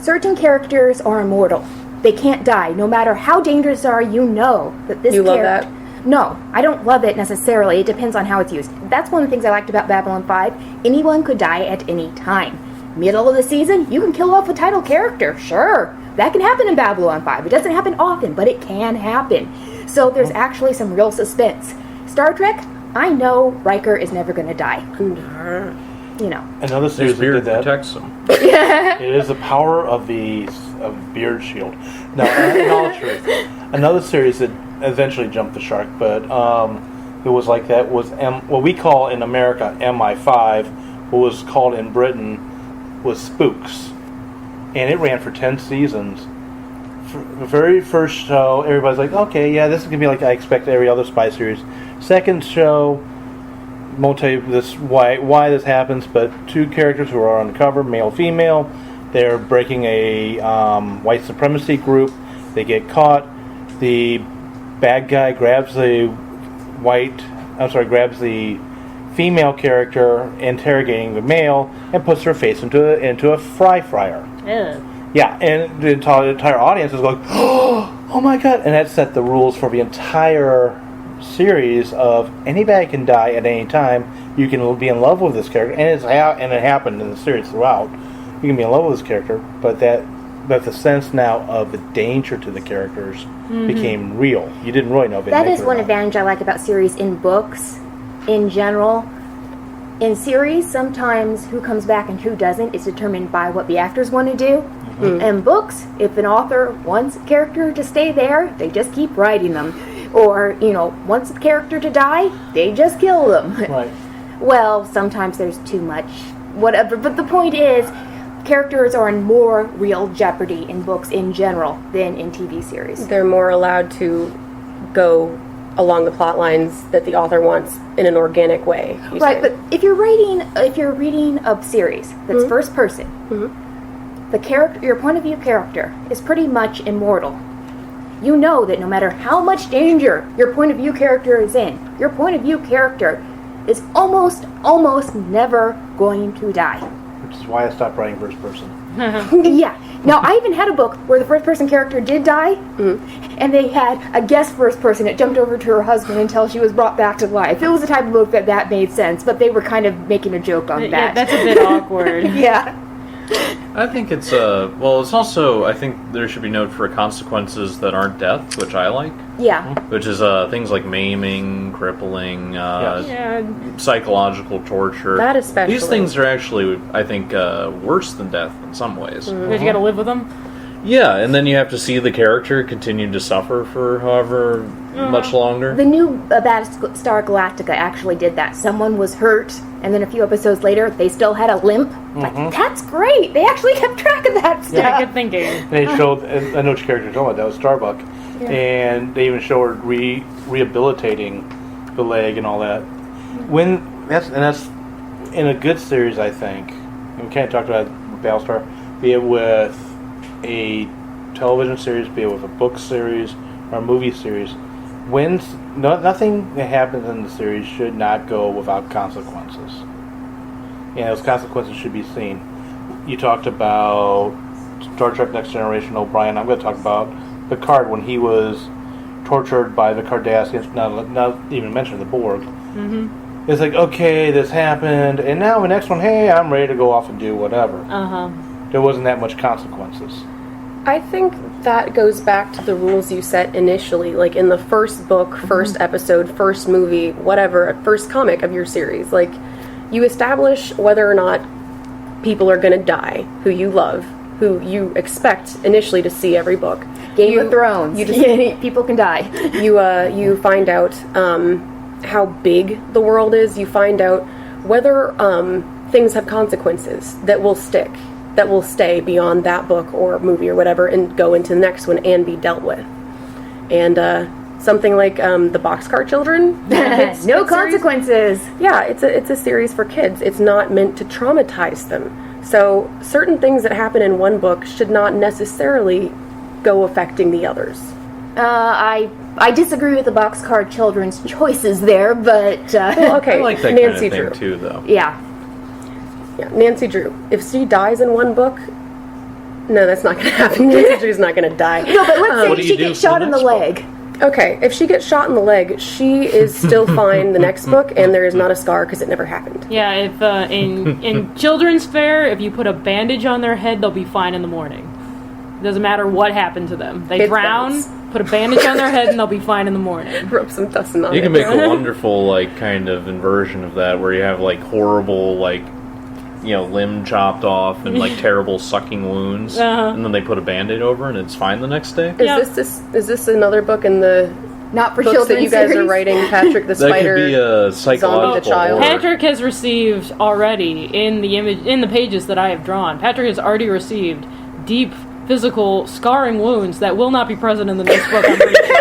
Certain characters are immortal. They can't die. No matter how dangerous they are, you know that this You love character... No, I don't love it necessarily. It depends on how it's used. That's one of the things I liked about Babylon 5. Anyone could die at any time. Middle of the season, you can kill off a title character. Sure, that can happen in Babylon 5. It doesn't happen often, but it can happen. So there's actually some real suspense. Star Trek, I know Riker is never going to die. You know. Another series His that did beard that. protects him. It is the power of Beard Shield. No, in all truth, another series that eventually jumped the shark, but it was like that was what we call in America MI5. What was called in Britain was Spooks, and it ran for 10 seasons. the very first show, everybody's like, okay, yeah, this is gonna be like I expect every other spy series. Second show, won't tell you this why this happens, but two characters who are undercover, male, female, they're breaking a white supremacy group. They get caught. The bad guy grabs the female character, interrogating the male, and puts her face into a fry fryer. Yeah. Yeah, and the entire audience is going, oh my god! And that set the rules for the entire series of anybody can die at any time. You can be in love with this character, and it happened in the series throughout. You can be in love with this character, but the sense now of the danger to the characters became real. You didn't really know if that is one advantage I like about series in books, in general. In series, sometimes who comes back and who doesn't is determined by what the actors want to do. In books, if an author wants a character to stay there, they just keep writing them. Or, wants a character to die, they just kill them. Right. Well, sometimes there's too much, whatever. But the point is, characters are in more real jeopardy in books in general than in TV series. They're more allowed to go along the plot lines that the author wants in an organic way. Right, but if you're reading a series that's first person, your point of view character is pretty much immortal. You know that no matter how much danger your point of view character is in, your point of view character is almost never going to die. Which is why I stopped writing first person. Yeah. Now, I even had a book where the first person character did die, and they had a guest first person that jumped over to her husband until she was brought back to life. It was the type of book that made sense, but they were kind of making a joke on that. Yeah, that's a bit awkward. Yeah. I think it's it's also, I think there should be note for consequences that aren't death, which I like. Yeah. Which is things like maiming, crippling, psychological torture. That especially. These things are actually, I think, worse than death in some ways. Because you gotta live with them? Yeah, and then you have to see the character continue to suffer for however much longer. The new Battlestar Galactica actually did that. Someone was hurt, and then a few episodes later, they still had a limp. Like, that's great! They actually kept track of that stuff. Yeah, good thinking. And they showed, I know which character you're talking about, that was Starbuck. Yeah. And they even showed her rehabilitating the leg and all that. That's in a good series, I think. And we can't talk about Battlestar, be it with a television series, be it with a book series or a movie series. Nothing that happens in the series should not go without consequences. And those consequences should be seen. You talked about Star Trek Next Generation, O'Brien. I'm going to talk about Picard when he was tortured by the Cardassians, not even mentioning the Borg. Mm-hmm. It's like, okay, this happened, and now the next one, hey, I'm ready to go off and do whatever. There wasn't that much consequences. I think that goes back to the rules you set initially, like in the first book, first episode, first movie, whatever, first comic of your series. Like, you establish whether or not people are going to die, who you love, who you expect initially to see every book. Game of Thrones. People can die. You find out how big the world is. You find out whether things have consequences that will stick, that will stay beyond that book or movie or whatever and go into the next one and be dealt with. And something like the Boxcar Children. No consequences. Series. Yeah, it's a series for kids. It's not meant to traumatize them. So certain things that happen in one book should not necessarily go affecting the others. I disagree with the Boxcar Children's choices there, but well, okay. I like that Nancy kind of thing Drew. too, though. Yeah, Nancy Drew. If she dies in one book, no, that's not going to happen. Nancy Drew's not going to die. No, but let's say she gets shot in the leg. Okay, if she gets shot in the leg, she is still fine the next book, and there is not a scar because it never happened. Yeah, if in children's fare, if you put a bandage on their head, they'll be fine in the morning. It doesn't matter what happened to them. They drown, put a bandage on their head, and they'll be fine in the morning. Rub some dust on it. You can make a wonderful, kind of inversion of that, where you have, horrible, limb chopped off and, terrible sucking wounds, and then they put a Band-Aid over and it's fine the next day. Is this another book in the not for books children that you guys series? are writing? Patrick the That Spider. could be a psychological the child. horror. Patrick has received already in the image in the pages that I have drawn. Patrick has already received deep physical scarring wounds that will not be present in the next book. I'm pretty sure.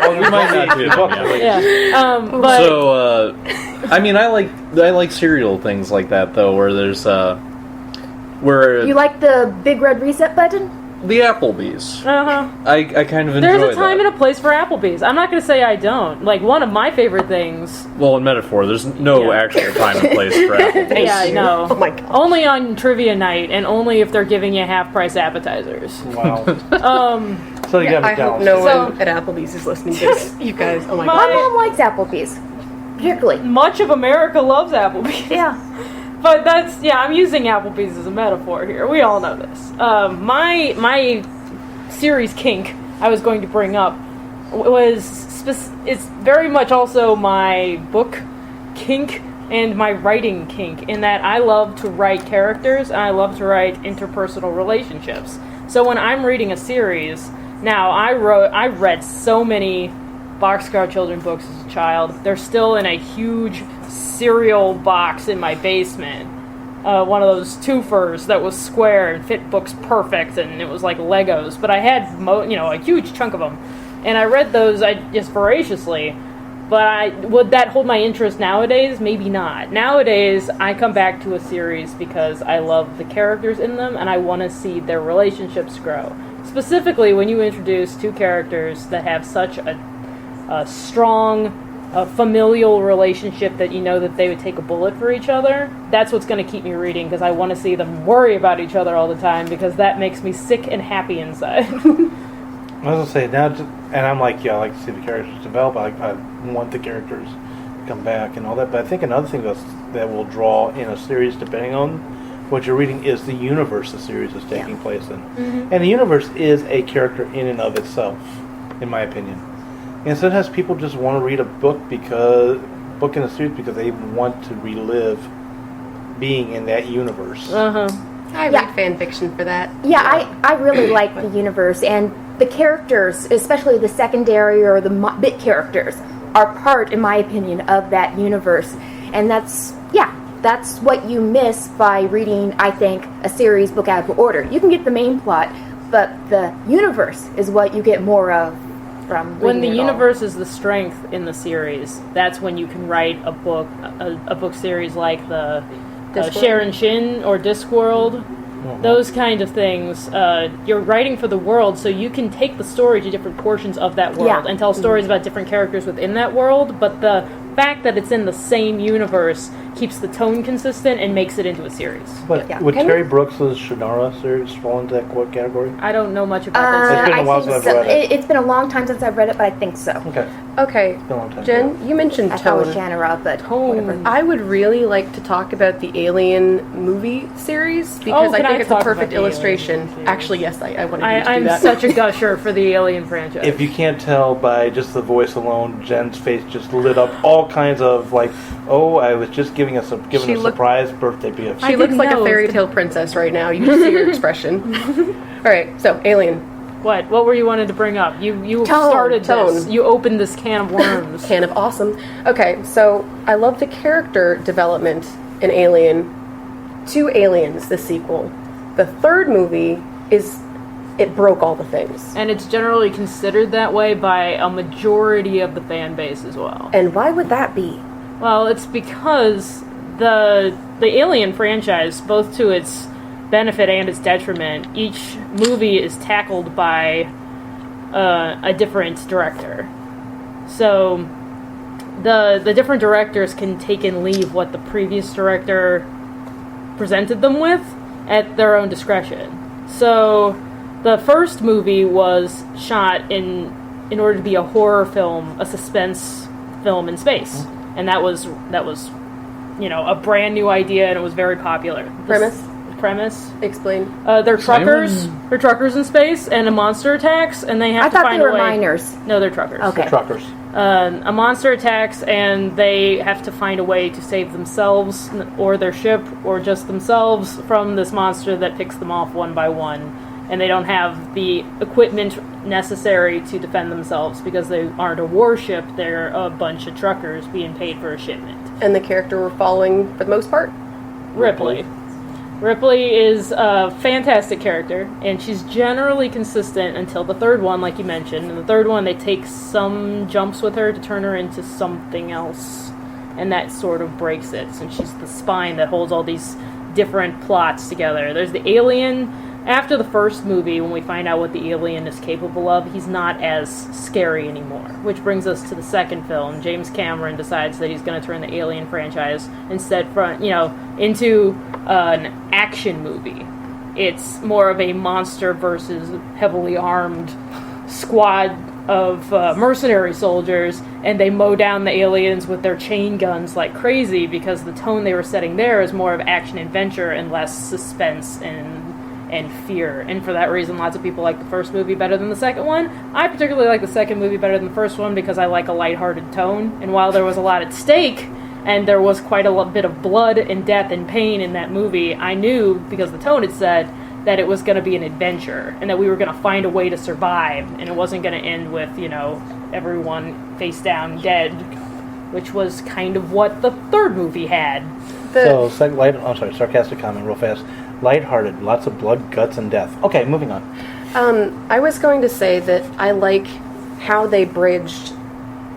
We might not do that, Yeah. But So, I mean, I like serial things like that though, where there's where You like the big red reset button? the Applebee's. uh-huh. I kind of enjoy There's a time that. and a place for Applebee's. I'm not going to say I don't. Like, one of my favorite things... Well, in metaphor, there's no Yeah. actual time and place for Applebee's. Yeah, I know. Oh my god. Only on trivia night, and only if they're giving you half-price appetizers. Wow. Um, So you got I hope McDonald's. no So- one at Applebee's is listening to this. You guys, oh my My- My god. mom likes Applebee's, particularly. much of America loves Applebee's. Yeah. But that's... Yeah, I'm using Applebee's as a metaphor here. We all know this. My series kink I was going to bring up it's very much also my book kink and my writing kink, in that I love to write characters and I love to write interpersonal relationships. So when I'm reading a series, now I read so many Boxcar Children books as a child. They're still in a huge cereal box in my basement. One of those twofers that was square and fit books perfect, and it was like Legos. But I had, a huge chunk of them, and I read those just voraciously. But would that hold my interest nowadays? Maybe not. Nowadays, I come back to a series because I love the characters in them, and I want to see their relationships grow. Specifically, when you introduce two characters that have such a strong, familial relationship that you know that they would take a bullet for each other, that's what's going to keep me reading, because I want to see them worry about each other all the time, because that makes me sick and happy inside. I was gonna say now, and I'm like, yeah, I like to see the characters develop. I want the characters to come back and all that. But I think another thing that will draw in a series, depending on what you're reading, is the universe the series is taking place in. Mm-hmm. And the universe is a character in and of itself, in my opinion. And sometimes people just want to read a book in a series because they want to relive being in that universe. I read fan fiction for that. Yeah, I really like the universe, and the characters, especially the secondary or the bit characters, are part, in my opinion, of that universe. And that's what you miss by reading, I think, a series book out of order. You can get the main plot, but the universe is what you get more of from When the reading it all. universe is the strength in the series, that's when you can write a book series like the Discworld. Sharon Shin or Discworld. Those kind of things. You're writing for the world, so you can take the story to different portions of that world and tell stories about different characters within that world, but the fact that it's in the same universe keeps the tone consistent and makes it into a series. But would Terry Brooks' Shannara series fall into that category? I don't know much about that. It's been a while I think since I've read it. It's been a long time since I've read it, but I think so. Okay. Okay, It's been a long time. Jen, you mentioned I thought it was tone. Shannara, but whatever. I would really like to talk about the Alien movie series because I can I think it's a talk perfect about the illustration. Alien series? Actually, yes, I wanted you to do I'm that. such a gusher for the Alien franchise. If you can't tell by just the voice alone, Jen's face just lit up all kinds of like, oh, I was just giving a surprise birthday gift. She looks didn't like a know. fairy tale princess right now. You just see her expression. All right, so Alien. What were you wanting to bring up? You Tone, started this. tone. You opened this can of worms. Can of awesome. Okay, so I love the character development in Alien. 2 Aliens, the sequel. The third movie it broke all the things. And it's generally considered that way by a majority of the fan base as well. And why would that be? Well, it's because the Alien franchise, both to its benefit and its detriment, each movie is tackled by a different director. So the different directors can take and leave what the previous director presented them with at their own discretion. So the first movie was shot in order to be a horror film, a suspense film in space. And that was a brand new idea, and it was very popular. Premise? Explain. They're truckers. They're truckers in space, and a monster attacks, and they have I to thought find they a were way. miners. No, they're truckers. Okay. Truckers. A monster attacks, and they have to find a way to save themselves, or their ship, or just themselves from this monster that picks them off one by one. And they don't have the equipment necessary to defend themselves because they aren't a warship. They're a bunch of truckers being paid for a shipment. And the character we're following for the most part? Ripley. Ripley is a fantastic character, and she's generally consistent until the third one, like you mentioned. In the third one, they take some jumps with her to turn her into something else, and that sort of breaks it, since she's the spine that holds all these different plots together. There's the alien. After the first movie, when we find out what the alien is capable of, he's not as scary anymore. Which brings us to the second film. James Cameron decides that he's going to turn the Alien franchise instead into an action movie. It's more of a monster versus heavily armed squad of mercenary soldiers, and they mow down the aliens with their chain guns like crazy, because the tone they were setting there is more of action adventure and less suspense and fear. And for that reason, lots of people like the first movie better than the second one. I particularly like the second movie better than the first one because I like a lighthearted tone. And while there was a lot at stake, and there was quite a bit of blood and death and pain in that movie, I knew, because the tone had said, that it was going to be an adventure, and that we were going to find a way to survive, and it wasn't going to end with, everyone face down dead, which was kind of what the third movie had. Sarcastic comment real fast. Lighthearted, lots of blood, guts, and death. Okay, moving on. I was going to say that I like how they bridged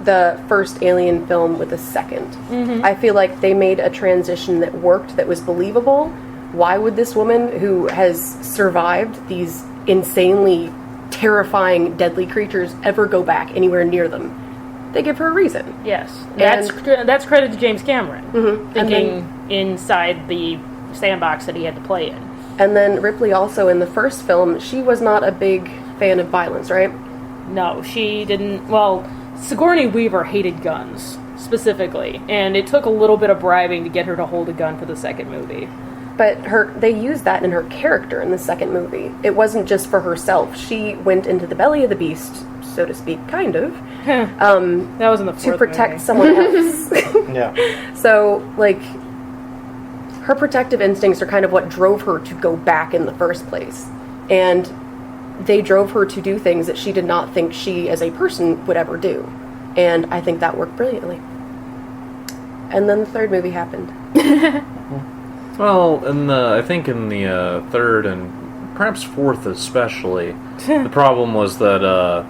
the first Alien film with the second. Mm-hmm. I feel like they made a transition that worked, that was believable. Why would this woman who has survived these insanely terrifying, deadly creatures ever go back anywhere near them? They give her a reason. Yes. That's credit to James Cameron. Mm-hmm. Thinking inside the sandbox that he had to play in. And then Ripley also, in the first film, she was not a big fan of violence, right? No, she didn't. Well, Sigourney Weaver hated guns, specifically. And it took a little bit of bribing to get her to hold a gun for the second movie. But they used that in her character in the second movie. It wasn't just for herself. She went into the belly of the beast, so to speak, kind of. That was in the fourth to protect movie. Someone else. Yeah. So, her protective instincts are kind of what drove her to go back in the first place. And they drove her to do things that she did not think she, as a person, would ever do. And I think that worked brilliantly. And then the third movie happened. Well, I think in the third and perhaps fourth especially, the problem was that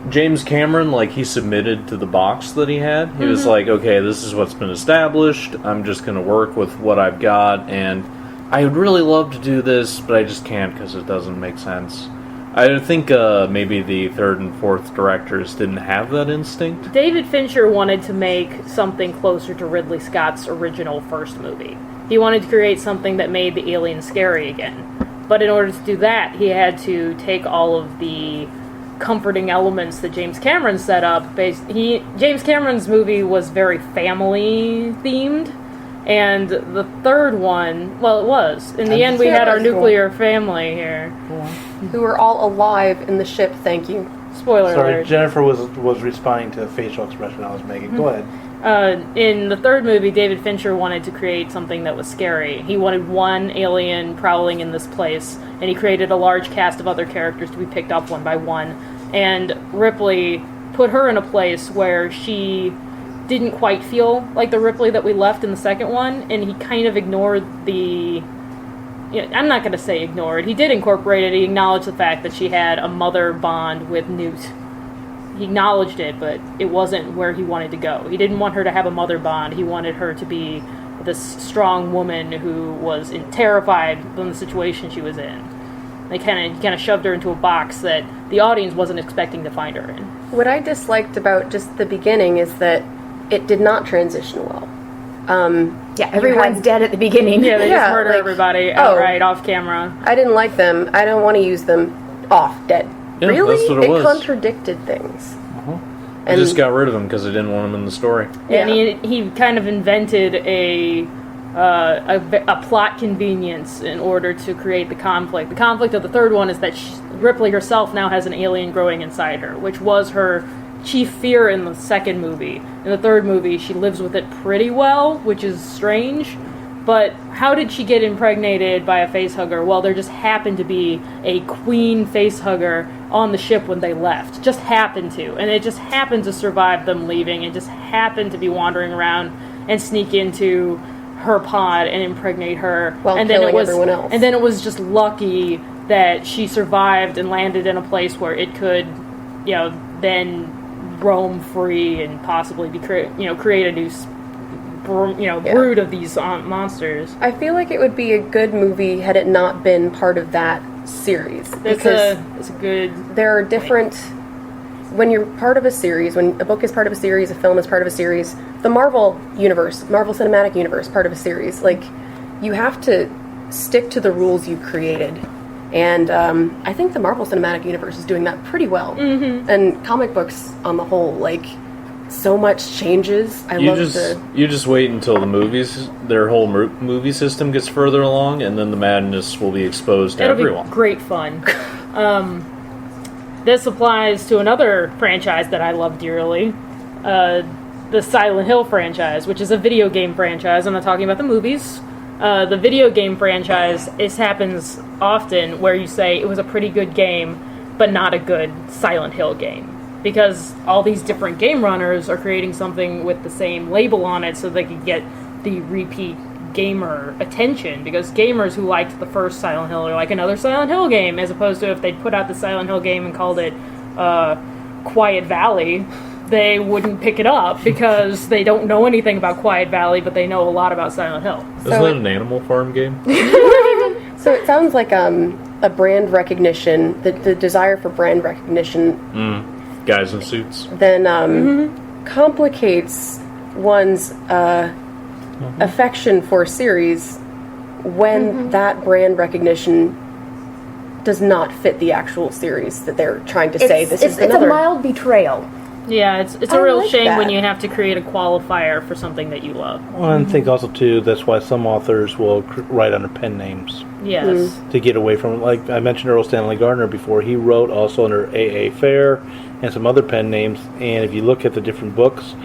James Cameron, he submitted to the box that he had. He was like, okay, this is what's been established. I'm just going to work with what I've got, and I would really love to do this, but I just can't because it doesn't make sense. I think maybe the third and fourth directors didn't have that instinct. David Fincher wanted to make something closer to Ridley Scott's original first movie. He wanted to create something that made the alien scary again. But in order to do that, he had to take all of the comforting elements that James Cameron set up. James Cameron's movie was very family themed, and the third one, well, it was. In the end, we had our nuclear family here. Who were all alive in the ship, thank you. Spoiler alert. Jennifer was responding to the facial expression I was making. Go ahead. In the third movie, David Fincher wanted to create something that was scary. He wanted one alien prowling in this place, and he created a large cast of other characters to be picked up one by one. And Ripley put her in a place where she didn't quite feel like the Ripley that we left in the second one, and he kind of ignored I'm not going to say ignored. He did incorporate it. He acknowledged the fact that she had a mother bond with Newt. He acknowledged it, but it wasn't where he wanted to go. He didn't want her to have a mother bond. He wanted her to be this strong woman who was terrified from the situation she was in. They kind of shoved her into a box that the audience wasn't expecting to find her in. What I disliked about just the beginning is that it did not transition well. Everyone's dead at the beginning. Yeah, they just murder everybody outright off camera. I didn't like them. I don't want to use them. Off, dead. Yeah, really? That's what it was. Contradicted things. They just got rid of him because they didn't want him in the story. Yeah. And he kind of invented a plot convenience in order to create the conflict. The conflict of the third one is that Ripley herself now has an alien growing inside her, which was her chief fear in the second movie. In the third movie, she lives with it pretty well, which is strange. But how did she get impregnated by a facehugger? Well, there just happened to be a queen facehugger on the ship when they left. Just happened to. And it just happened to survive them leaving. It just happened to be wandering around and sneak into her pod and impregnate her, While and then killing it was everyone else. and then it was just lucky that she survived and landed in a place where it could, then roam free and possibly be create a new brood of these monsters. I feel like it would be a good movie had it not been part of that series. It's a good. There are different. When you're part of a series, when a book is part of a series, a film is part of a series, the Marvel universe, Marvel Cinematic Universe, part of a series, like, you have to stick to the rules you created. And I think the Marvel Cinematic Universe is doing that pretty well. Mm-hmm. And comic books on the whole, like, so much changes. You just wait until the movies, their whole movie system gets further along, and then the madness will be exposed to everyone. Be great fun. This applies to another franchise that I love dearly, the Silent Hill franchise, which is a video game franchise. I'm not talking about the movies. The video game franchise, this happens often where you say it was a pretty good game, but not a good Silent Hill game. Because all these different game runners are creating something with the same label on it so they can get the repeat gamer attention, because gamers who liked the first Silent Hill are like another Silent Hill game, as opposed to if they'd put out the Silent Hill game and called it Quiet Valley, they wouldn't pick it up because they don't know anything about Quiet Valley, but they know a lot about Silent Hill. Isn't that an Animal Farm game? So it sounds like a brand recognition, the desire for brand recognition. Guys in suits. Then complicates one's affection for a series when that brand recognition does not fit the actual series that they're trying to say. It's a mild betrayal. Yeah, it's a real shame that. when you have to create a qualifier for something that you love. Well, and I think also, too, that's why some authors will write under pen names. Yes. To get away from it. Like I mentioned Earl Stanley Gardner before, he wrote also under A.A. Fair and some other pen names, and if you look at the different books,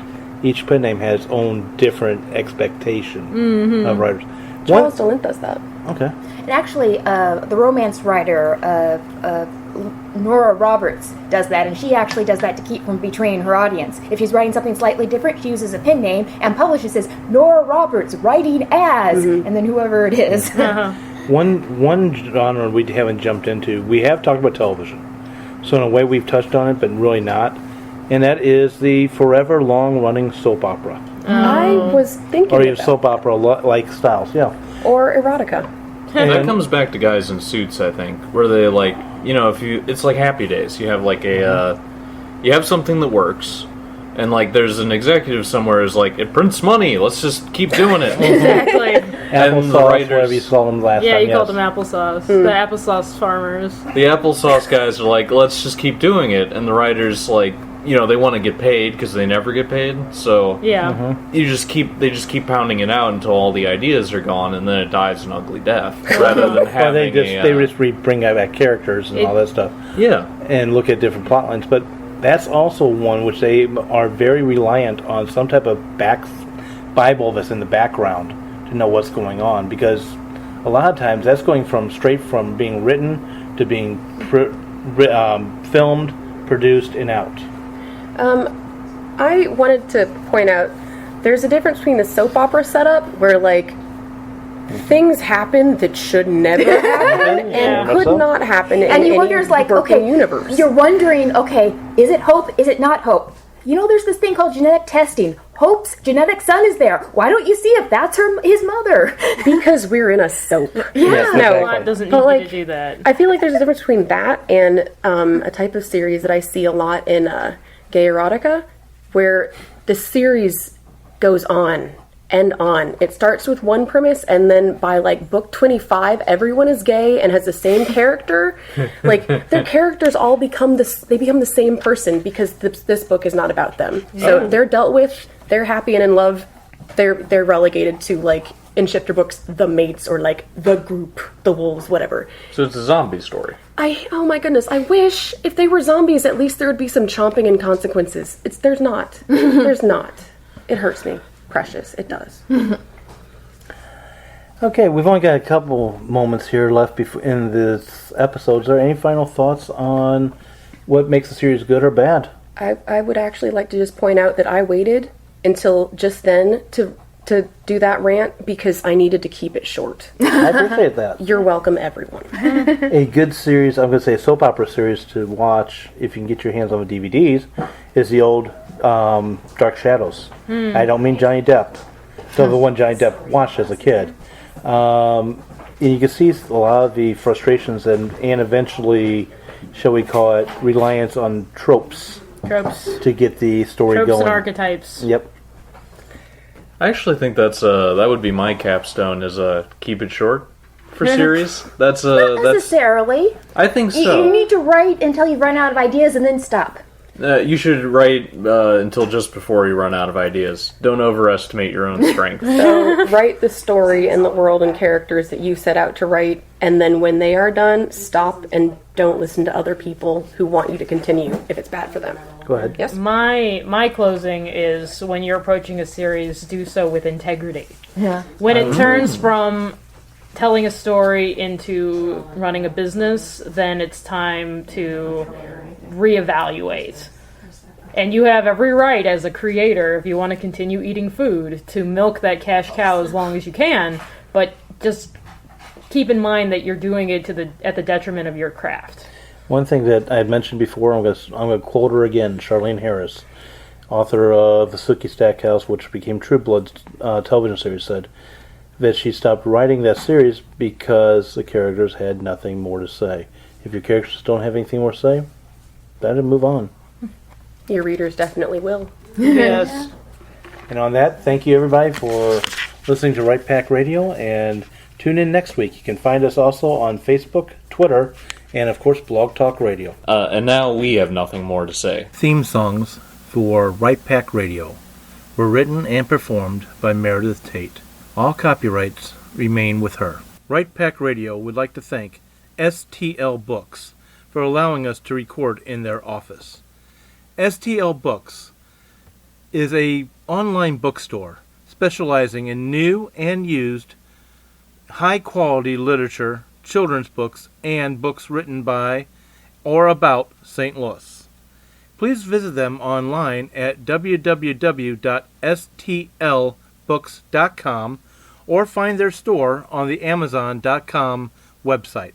each pen name has its own different expectation of writers. Charles DeLint does that. Okay. And actually, the romance writer, Nora Roberts, does that, and she actually does that to keep from betraying her audience. If she's writing something slightly different, she uses a pen name and publishes says, Nora Roberts, writing as, and then whoever it is. One genre we haven't jumped into, we have talked about television. So in a way we've touched on it, but really not. And that is the forever long-running soap opera. I was thinking Or even about soap opera like styles, yeah. or erotica. That comes back to Guys in Suits, I think, where they like, it's like Happy Days. You have like you have something that works, and like there's an executive somewhere who's like, it prints money, let's just keep doing it. Exactly. Applesauce, the writers- whatever you saw them last Yeah, time. you called them applesauce. The applesauce farmers. The applesauce guys are like, let's just keep doing it, and the writers like, they want to get paid because they never get paid. So Yeah. they just keep pounding it out until all the ideas are gone, and then it dies an ugly death, rather than Well, having they just bring back characters and all that stuff. yeah. And look at different plot lines. But that's also one which they are very reliant on some type of Bible that's in the background to know what's going on, because a lot of times that's going straight from being written to being filmed, produced, and out. I wanted to point out there's a difference between the soap opera setup where like things happen that should never happen and could not happen And you in wonder, any like, working okay, universe. you're wondering, okay, is it hope? Is it not hope? There's this thing called genetic testing. Hope's genetic son is there. Why don't you see if that's his mother? Because we're in a soap. Yes, No, exactly. It doesn't need But, you like, to do that. I feel like there's a difference between that and a type of series that I see a lot in gay erotica, where the series goes on and on. It starts with one premise, and then by like book 25, everyone is gay and has the same character. Like their characters all become they become the same person because this book is not about them. So they're dealt with. They're happy and in love. They're relegated to like in shifter books, the mates or like the group, the wolves, whatever. So it's a zombie story. Oh my goodness, I wish if they were zombies, at least there would be some chomping and consequences. There's not. There's not. It hurts me. Precious. It does. Okay, we've only got a couple moments here left in this episode. Is there any final thoughts on what makes the series good or bad? I would actually like to just point out that I waited until just then to to do that rant because I needed to keep it short. I appreciate that. You're welcome, everyone. A good series, I'm going to say a soap opera series to watch, if you can get your hands on the DVDs, is the old Dark Shadows. I don't mean Johnny Depp. So the one Johnny Depp watched as a kid. And you can see a lot of the frustrations and eventually, shall we call it, reliance on tropes to get the story Tropes going. and archetypes. Yep. I actually think that would be my capstone, is keep it short for series. That's Not necessarily. I think You so. need to write until you run out of ideas and then stop. You should write until just before you run out of ideas. Don't overestimate your own strength. So write the story and the world and characters that you set out to write, and then when they are done, stop and don't listen to other people who want you to continue if it's bad for them. Go ahead. Yes? My closing is, when you're approaching a series, do so with integrity. Yeah. When it turns from telling a story into running a business, then it's time to reevaluate. And you have every right as a creator, if you want to continue eating food, to milk that cash cow as long as you can, but just keep in mind that you're doing it at the detriment of your craft. One thing that I had mentioned before, I'm going to quote her again, Charlene Harris, author of The Sookie Stackhouse, which became True Blood's television series, said that she stopped writing that series because the characters had nothing more to say. If your characters don't have anything more to say, better move on. Your readers definitely will. Yes. And on that, thank you everybody for listening to Right Pack Radio, and tune in next week. You can find us also on Facebook, Twitter, and of course Blog Talk Radio. And now we have nothing more to say. Theme songs for Right Pack Radio were written and performed by Meredith Tate. All copyrights remain with her. Right Pack Radio would like to thank STL Books for allowing us to record in their office. STL Books is a online bookstore specializing in new and used high-quality literature, children's books, and books written by or about St. Louis. Please visit them online at www.stlbooks.com or find their store on the Amazon.com website.